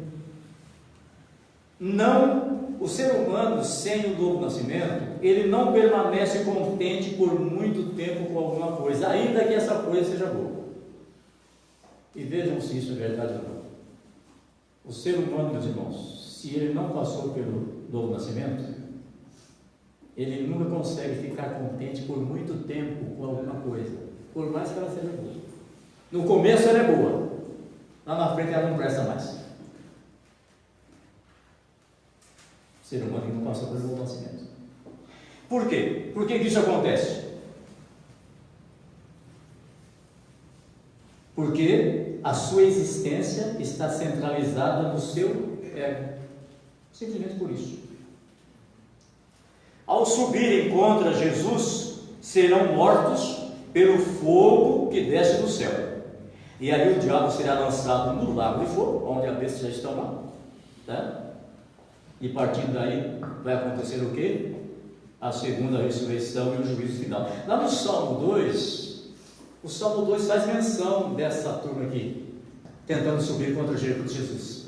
Não, o ser humano sem o novo nascimento, ele não permanece contente por muito tempo com alguma coisa, ainda que essa coisa seja boa. E vejam se isso é verdade ou não. O ser humano, meus irmãos, se ele não passou pelo novo nascimento, ele nunca consegue ficar contente por muito tempo com alguma coisa, por mais que ela seja boa. No começo ela é boa, lá na frente ela não presta mais. O ser humano que não passou pelo novo nascimento. Por quê? Por que isso acontece? Porque a sua existência está centralizada no seu ego. Simplesmente por isso. Ao subirem contra Jesus, serão mortos pelo fogo que desce do céu. E ali o diabo será lançado no lago de fogo, onde a besta já estão lá. Tá? E partindo daí, vai acontecer o quê? A segunda ressurreição e o juízo final. Lá no Salmo 2, o Salmo 2 faz menção dessa turma aqui, tentando subir contra Jesus.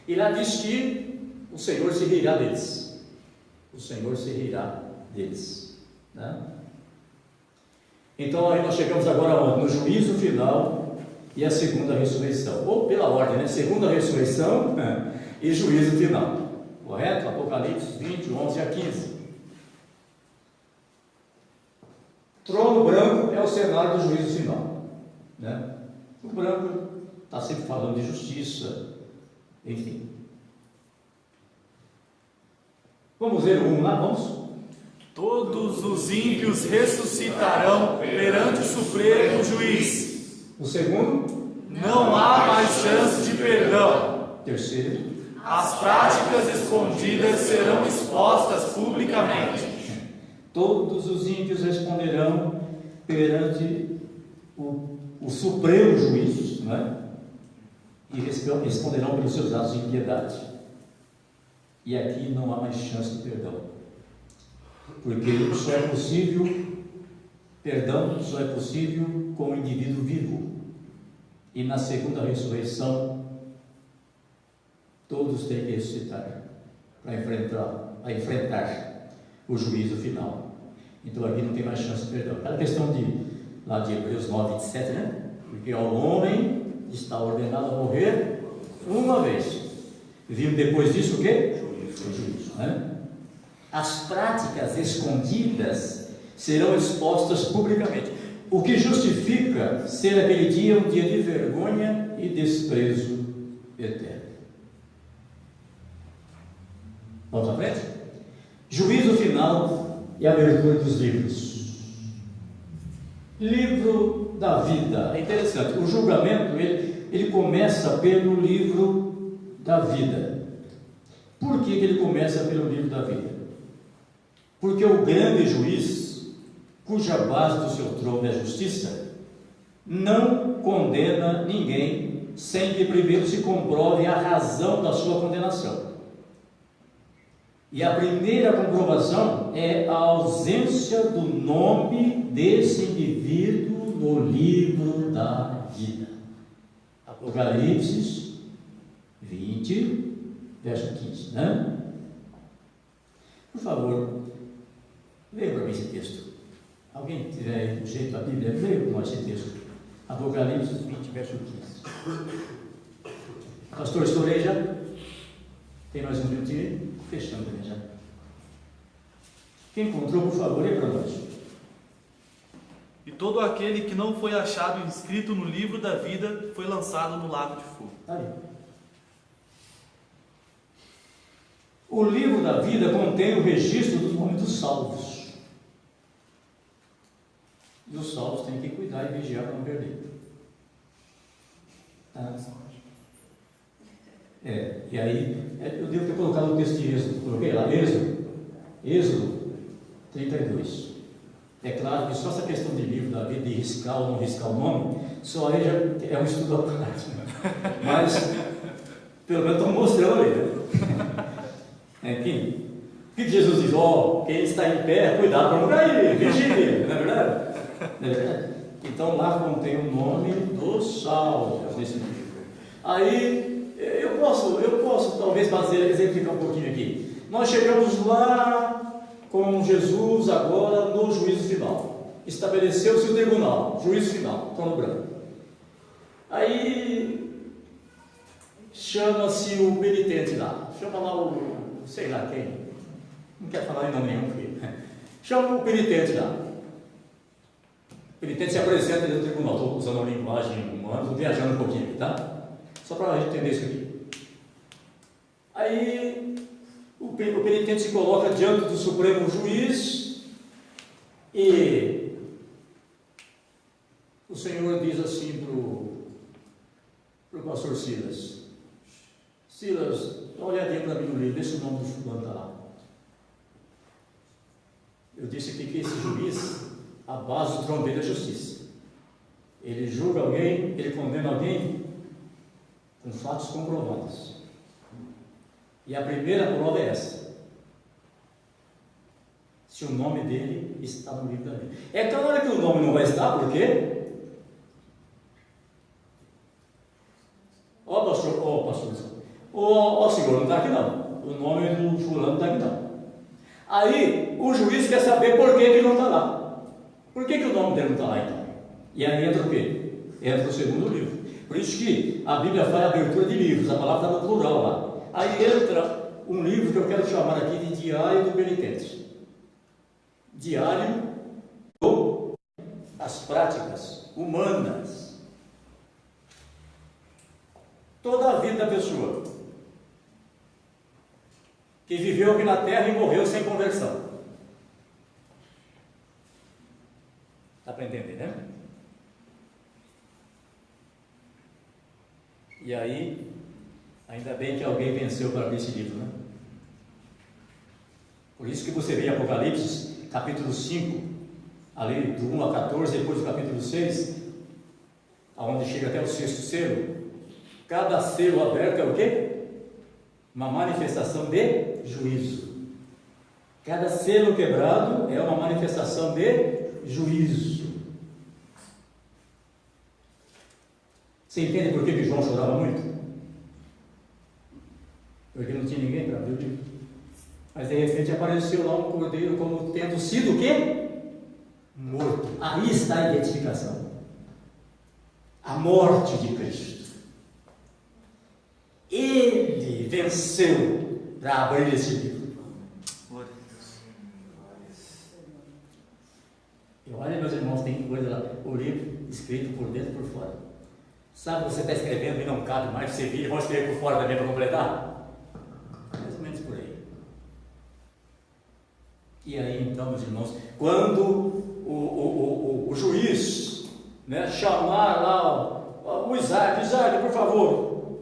E lá diz que o Senhor se rirá deles. O Senhor se rirá deles. Né? Então aí nós chegamos agora no juízo final e a segunda ressurreição. Ou pela ordem, né? Segunda ressurreição e juízo final. Correto? Apocalipse 20, 11 a 15. Trono branco é o cenário do juízo final. Né? O branco está sempre falando de justiça, enfim. Vamos ver o 1 lá, vamos? Todos os ímpios ressuscitarão perante o Supremo Juiz. O segundo? Não há mais chance de perdão. Terceiro? As práticas escondidas serão expostas publicamente. Todos os ímpios responderão perante o Supremo Juiz, não é? E responderão pelos seus atos de impiedade. E aqui não há mais chance de perdão, porque só é possível, perdão só é possível com o indivíduo vivo. E na segunda ressurreição, todos têm que ressuscitar para enfrentar o juízo final. Então aqui não tem mais chance de perdão. Aquela questão lá de Hebreus 9, 27, né? Porque ao homem está ordenado a morrer uma vez. Vindo depois disso o quê? O juízo. Né? As práticas escondidas serão expostas publicamente. O que justifica ser aquele dia um dia de vergonha e desprezo eterno. Vamos à frente? Juízo final e abertura dos livros. Livro da vida. É interessante, o julgamento ele começa pelo livro da vida. Por que ele começa pelo livro da vida? Porque o grande juiz, cuja base do seu trono é a justiça, não condena ninguém sem que primeiro se comprove a razão da sua condenação. E a primeira comprovação é a ausência do nome desse indivíduo no livro da vida. Apocalipse 20, verso 15, né? Por favor, leia para mim esse texto. Alguém tiver jeito da Bíblia, leia para nós esse texto. Apocalipse 20, verso 15. Pastor, estourei já? Tem mais um minutinho? Fechando também já. Quem encontrou, por favor, leia para nós. todo aquele que não foi achado inscrito no livro da vida foi lançado no lago de fogo. Aí. O livro da vida contém o registro dos nomes dos salvos. E os salvos têm que cuidar e vigiar para não perder. Tá? E aí, eu devo ter colocado o texto de Êxodo. Coloquei lá, Êxodo 32. É claro que só essa questão de livro da vida, de riscar ou não riscar o nome, só aí já é um estudo à parte. Né? Mas, pelo menos estou mostrando aí. Né? Enfim, o que Jesus diz? Quem está em pé, cuidado para não cair, vigie, não é verdade? Não é verdade? Então lá contém o nome dos salvos nesse livro. Aí, eu posso talvez exemplificar um pouquinho aqui. Nós chegamos lá com Jesus agora no juízo final. Estabeleceu-se o tribunal, juízo final, trono branco. Aí chama-se o penitente lá, chama lá o, sei lá quem, não quer falar ainda nenhum filho. Chama o penitente lá. O penitente se apresenta dentro do tribunal. Estou usando a linguagem humana, estou viajando um pouquinho aqui, tá? Só para a gente entender isso aqui. Aí o penitente se coloca diante do Supremo Juiz e o Senhor diz assim para o pastor Silas: Silas, dá uma olhadinha para mim no livro, vê se o nome do fulano está lá. Eu disse aqui que esse juiz, a base do trono dele é a justiça. Ele julga alguém, ele condena alguém com fatos comprovados. E a primeira prova é essa: se o nome dele está no livro da vida. É claro que o nome não vai estar, por quê? Senhor, não está aqui não. O nome do fulano não está aqui não. Aí o juiz quer saber por que não está lá. Por que o nome dele não está lá então? E aí entra o quê? Entra o segundo livro. Por isso que a Bíblia faz abertura de livros, a palavra está no plural lá. Aí entra um livro que eu quero chamar aqui de Diário do Penitente. Diário das práticas humanas. Toda a vida da pessoa que viveu aqui na terra e morreu sem conversão. Está para entender, né? E aí, ainda bem que alguém venceu para abrir esse livro, né? Por isso que você vê em Apocalipse, capítulo 5, ali do 1 a 14, depois do capítulo 6, aonde chega até o 6º selo. Cada selo aberto é o quê? Uma manifestação de juízo. Cada selo quebrado é uma manifestação de juízo. Você entende por que João chorava muito? Porque não tinha ninguém para abrir o livro. Mas de repente apareceu lá um cordeiro como tendo sido o quê? Morto. Aí está a identificação. A morte de Cristo. Ele venceu para abrir esse livro. E olha, meus irmãos, tem coisa lá, o livro escrito por dentro e por fora. Sabe, você está escrevendo e não cabe mais, você vira, vamos escrever por fora também para completar? Mais ou menos por aí. E aí então, meus irmãos, quando o juiz, né, chamar lá o Isaac, por favor,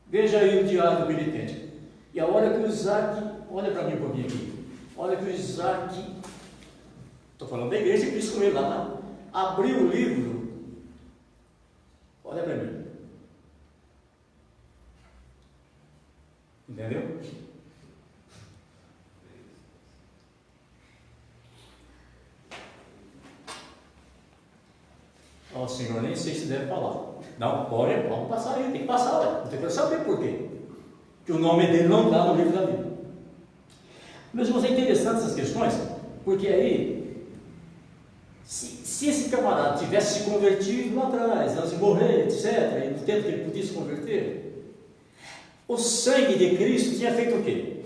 veja aí o diário do penitente. E a hora que o Isaac, olha para mim um pouquinho aqui, olha que o Isaac, estou falando da igreja que disse com ele lá, abriu o livro, olha para mim. Entendeu? Ó, Senhor, nem sei se deve falar. Não, olha, vamos passar aí, tem que passar, olha. Tem que saber por quê. Que o nome dele não está no livro da Bíblia. Mas é interessante essas questões, porque aí, se esse camarada tivesse se convertido lá atrás, antes de morrer, etc., e no tempo que ele podia se converter, o sangue de Cristo tinha feito o quê?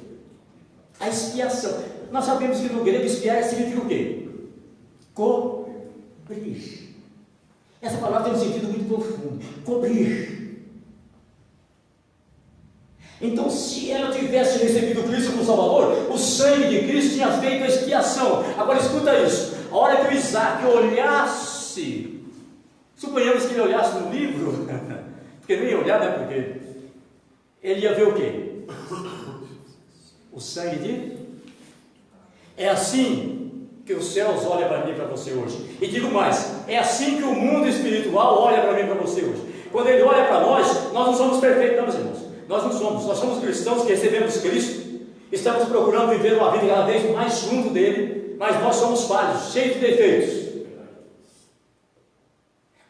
A expiação. Nós sabemos que no grego expiar significa o quê? cobrir. Essa palavra tem um sentido muito profundo. Cobrir. Então, se ela tivesse recebido Cristo como Salvador, o sangue de Cristo tinha feito a expiação. Agora escuta isso. A hora que o Isaac olhasse, suponhamos que ele olhasse no livro, porque nem ia olhar, né? Porque ele ia ver o quê? O sangue de... É assim que os céus olham para mim e para você hoje. E digo mais, é assim que o mundo espiritual olha para mim e para você hoje. Quando ele olha para nós não somos perfeitos, não, meus irmãos. Nós não somos, nós somos cristãos que recebemos Cristo, estamos procurando viver uma vida cada vez mais junto dele, mas nós somos falhos, cheios de defeitos.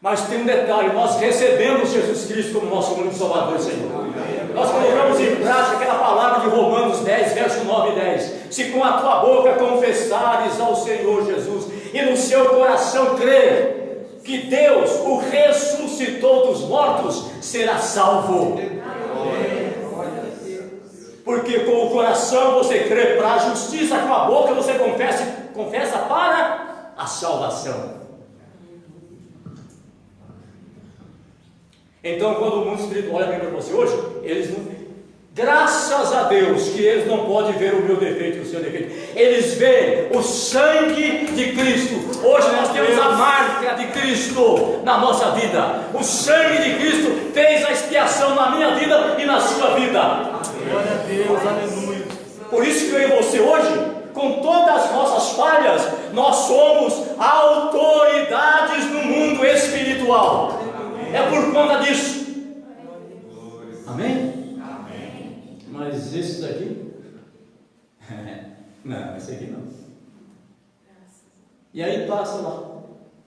Mas tem um detalhe, nós recebemos Jesus Cristo como nosso único Salvador e Senhor. Nós colocamos em prática aquela palavra de Romanos 10, verso 9 e 10. Se com a tua boca confessares ao Senhor Jesus e no seu coração crer que Deus o ressuscitou dos mortos, será salvo. Porque com o coração você crê para a justiça, com a boca você confessa para a salvação. Então, quando o mundo espiritual olha para você hoje, eles não, graças a Deus que eles não podem ver o meu defeito e o seu defeito, eles veem o sangue de Cristo. Hoje nós temos a marca de Cristo na nossa vida. O sangue de Cristo fez a expiação na minha vida e na sua vida. Glória a Deus, aleluia. Por isso que eu e você hoje, com todas as nossas falhas, nós somos autoridades no mundo espiritual. É por conta disso. Amém? Amém. Mas esse daqui? Não, esse aqui não. E aí passa lá,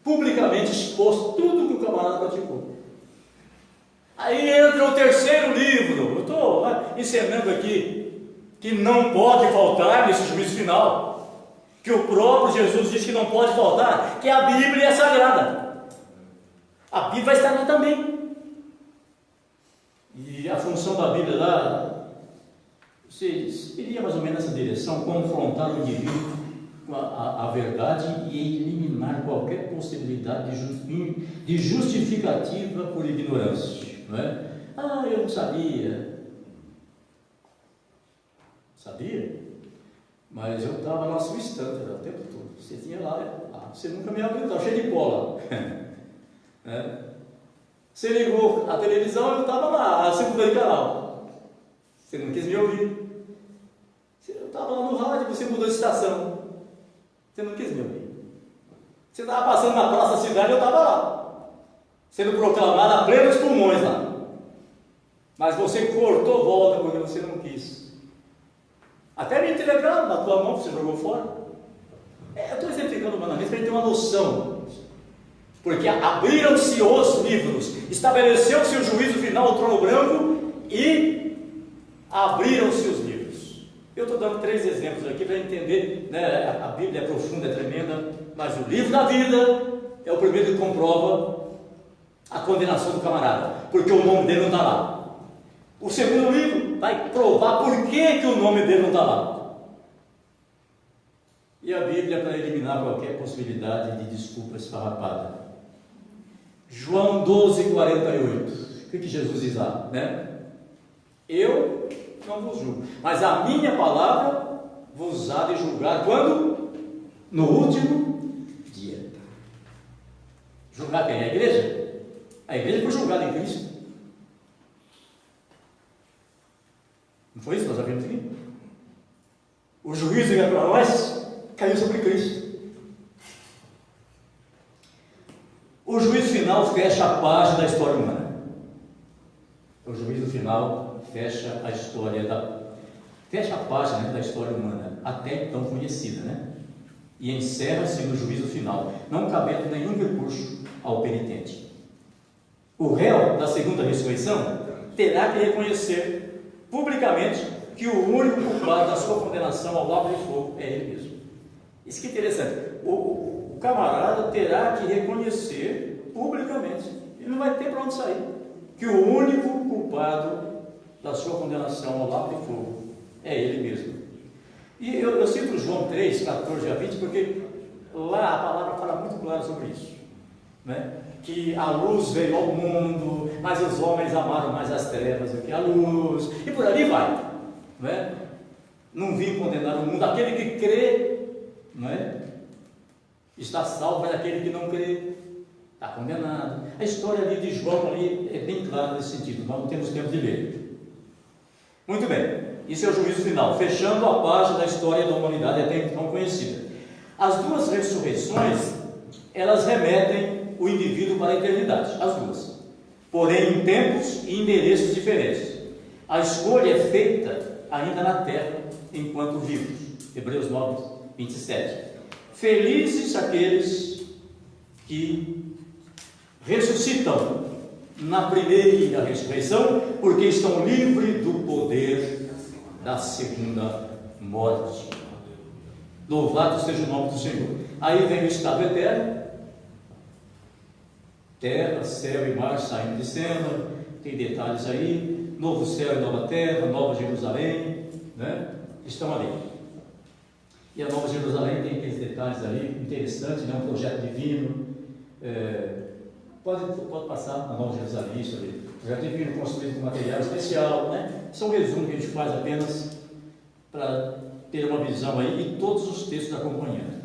publicamente exposto tudo que o camarada praticou. Aí entra o terceiro livro. Eu estou ensinando aqui que não pode faltar nesse juízo final, que o próprio Jesus diz que não pode faltar, que a Bíblia é sagrada. A Bíblia vai estar lá também. E a função da Bíblia lá, você iria mais ou menos nessa direção, confrontar o indivíduo com a verdade e eliminar qualquer possibilidade de justificativa por ignorância. Não é? Ah, eu não sabia. Sabia? Mas eu estava na sua estante o tempo todo. Você tinha lá, você nunca me abriu, estava cheio de cola. Você ligou a televisão, eu estava lá, você mudou de canal. Você não quis me ouvir. Eu estava lá no rádio, você mudou de estação. Você não quis me ouvir. Você estava passando na praça da cidade, eu estava lá, sendo proclamado a plenos pulmões lá. Mas você cortou volta porque você não quis. Até me entregaram na tua mão, você jogou fora. Eu estou exemplificando humanamente para a gente ter uma noção. Porque abriram-se os livros, estabeleceu-se o juízo final, o trono branco, e abriram-se os livros. Eu estou dando 3 exemplos aqui para entender, né? A Bíblia é profunda, é tremenda, mas o livro da vida é o primeiro que comprova a condenação do camarada, porque o nome dele não está lá. O segundo livro vai provar por que o nome dele não está lá. E a Bíblia para eliminar qualquer possibilidade de desculpa esfarrapada. João 12:48. O que Jesus diz lá, né? Eu não vos julgo, mas a minha palavra vos há de julgar quando? No último dia. Julgar quem? A igreja? A igreja foi julgada em Cristo. Não foi isso que nós já vimos aqui? O juízo que é para nós caiu sobre Cristo. O juízo final fecha a página da história humana. O juízo final fecha a história fecha a página da história humana, até então conhecida, né? E encerra-se no juízo final, não cabendo nenhum recurso ao penitente. O réu da segunda ressurreição terá que reconhecer publicamente que o único culpado da sua condenação ao lago de fogo é ele mesmo. Isso que é interessante. O camarada terá que reconhecer publicamente, ele não vai ter para onde sair, que o único culpado da sua condenação ao lago de fogo é ele mesmo. E eu cito João 3, 14 a 20, porque lá a palavra fala muito claro sobre isso. né? Que a luz veio ao mundo, mas os homens amaram mais as trevas do que a luz, e por ali vai, né? Não vim condenar o mundo, aquele que crê, não é? Está salvo, é aquele que não crê, está condenado. A história ali de João ali é bem clara nesse sentido, nós não temos tempo de ler. Muito bem, isso é o juízo final, fechando a página da história da humanidade até então conhecida. As duas ressurreições, elas remetem o indivíduo para a eternidade, as duas, porém em tempos e endereços diferentes. A escolha é feita ainda na terra, enquanto vivos. Hebreus 9, 27. Felizes aqueles que ressuscitam na primeira ressurreição, porque estão livres do poder da segunda morte. Louvado seja o nome do Senhor. Aí vem o estado eterno, terra, céu e mar saindo de cena, tem detalhes aí, novo céu e nova terra, nova Jerusalém, né? Estão ali. E a nova Jerusalém tem aqueles detalhes ali, interessantes, né? Um projeto divino, pode passar a nova Jerusalém, isso ali, projeto divino construído com material especial, né? São resumos que a gente faz apenas para ter uma visão aí, e todos os textos acompanhando.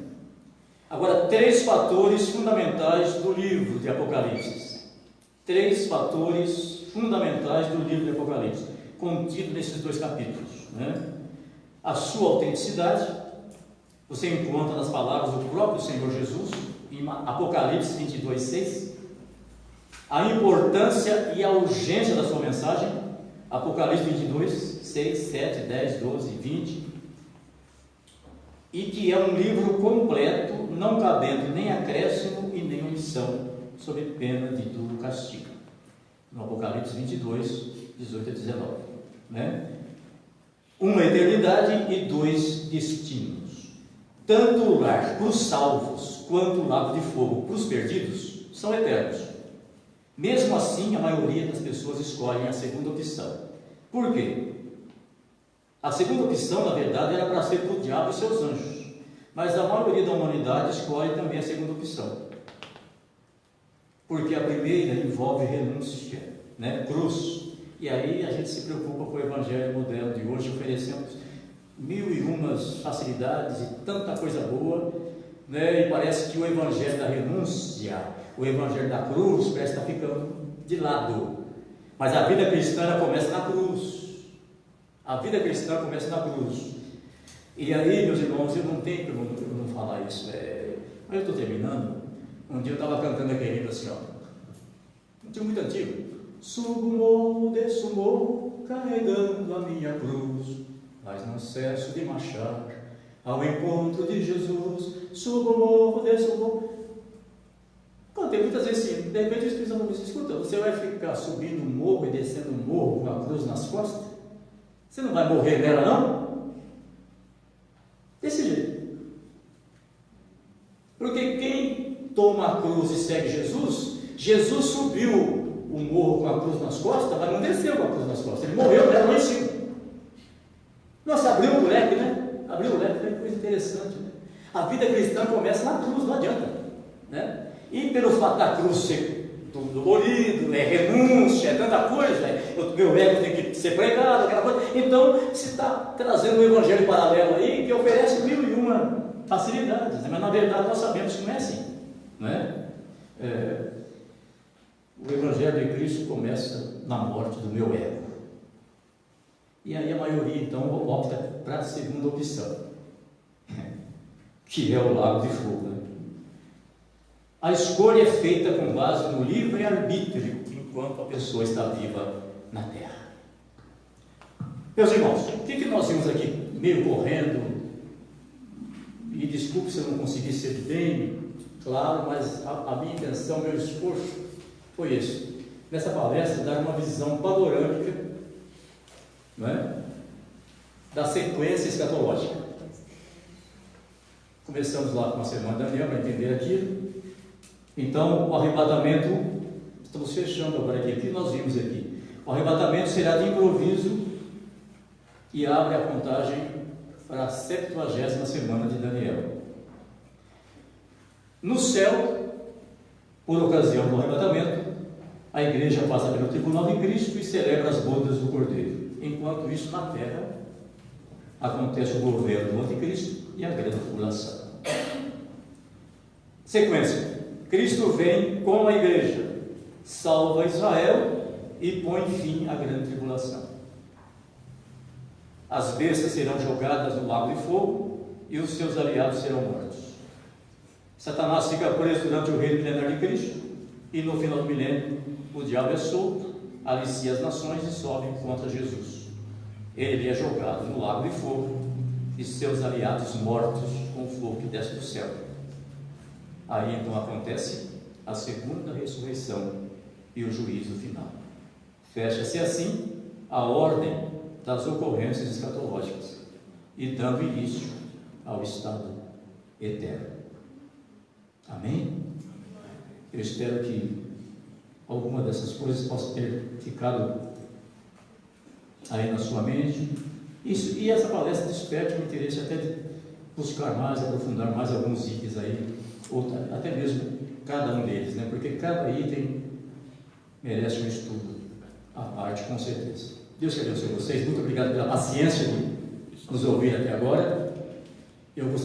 Agora, 3 fatores fundamentais do livro de Apocalipse. 3 fatores fundamentais do livro de Apocalipse, contido nesses 2 capítulos, né? A sua autenticidade, você encontra nas palavras do próprio Senhor Jesus, em Apocalipse 22, 6. A importância e a urgência da sua mensagem, Apocalipse 22, 6, 7, 10, 12, 20. E que é um livro completo, não cabendo nem acréscimo e nem omissão, sob pena de duro castigo. No Apocalipse 22, 18 a 19. Né? Uma eternidade e 2 destinos. Tanto o lar para os salvos, quanto o lago de fogo para os perdidos, são eternos. Mesmo assim, a maioria das pessoas escolhem a segunda opção. Por quê? A segunda opção, na verdade, era para ser para o diabo e seus anjos. Mas a maioria da humanidade escolhe também a segunda opção. Porque a primeira envolve renúncia, né? Cruz. E aí a gente se preocupa com o evangelho moderno de hoje, oferecendo 1001 facilidades e tanta coisa boa, né? E parece que o evangelho da renúncia, o evangelho da cruz, parece estar ficando de lado. Mas a vida cristã começa na cruz. A vida cristã começa na cruz. E aí, meus irmãos, eu não tenho como não falar isso. Mas eu estou terminando. Um dia eu estava cantando aquele livro assim, ó. Um dia muito antigo. Subo o morro, desço o morro, carregando a minha cruz, mas não cesso de marchar ao encontro de Jesus. Subo o morro, desço o morro. Contei muitas vezes assim, de repente o Espírito Santo me disse: escuta, você vai ficar subindo o morro e descendo o morro com a cruz nas costas? Você não vai morrer nela, não? Desse jeito. Porque quem toma a cruz e segue Jesus, Jesus subiu o morro com a cruz nas costas, mas não desceu com a cruz nas costas, ele morreu nela lá em cima. Nossa, abriu o leque, né? Abriu o leque, foi coisa interessante, né? A vida cristã começa na cruz, não adianta, né? E pelo fato da cruz ser dolorido, renúncia, é tanta coisa, o meu ego tem que ser pregado, aquela coisa. Então, se está trazendo um evangelho paralelo aí, que oferece 1001 facilidades, né? Mas na verdade nós sabemos que não é assim, não é? O evangelho de Cristo começa na morte do meu ego. E aí a maioria então opta para a segunda opção, que é o lago de fogo, né? A escolha é feita com base no livre-arbítrio, enquanto a pessoa está viva na terra. Meus irmãos, o que nós vimos aqui? Meio correndo, e desculpe se eu não consegui ser bem claro, mas a minha intenção, meu esforço foi esse. Nessa palestra, dar uma visão panorâmica, não é? Da sequência escatológica. Começamos lá com a semana de Daniel para entender aquilo. Então, o arrebatamento, estamos fechando agora aqui, o que nós vimos aqui? O arrebatamento será de improviso e abre a contagem para a 70ª semana de Daniel. No céu, Por ocasião do arrebatamento, a igreja passa pelo tribunal de Cristo e celebra as bodas do Cordeiro. Enquanto isso, na terra, acontece o governo do anticristo e a grande tribulação. Sequência: Cristo vem com a igreja, salva Israel e põe fim à grande tribulação. As bestas serão jogadas no lago de fogo e os seus aliados serão mortos. Satanás fica preso durante o reino milenar de Cristo e no final do milênio o diabo é solto, alicia as nações e sobe contra Jesus. Ele é jogado no lago de fogo e seus aliados mortos com o fogo que desce do céu. Aí então acontece a segunda ressurreição e o juízo final. Fecha-se assim a ordem das ocorrências escatológicas e dando início ao estado eterno. Amém? Eu espero que alguma dessas coisas possa ter ficado aí na sua mente. Isso, e essa palestra desperte o interesse até de buscar mais, aprofundar mais alguns itens aí, ou até mesmo cada um deles, né? Porque cada item merece um estudo à parte, com certeza. Deus que abençoe vocês. Muito obrigado pela paciência de nos ouvir até agora. Eu gostaria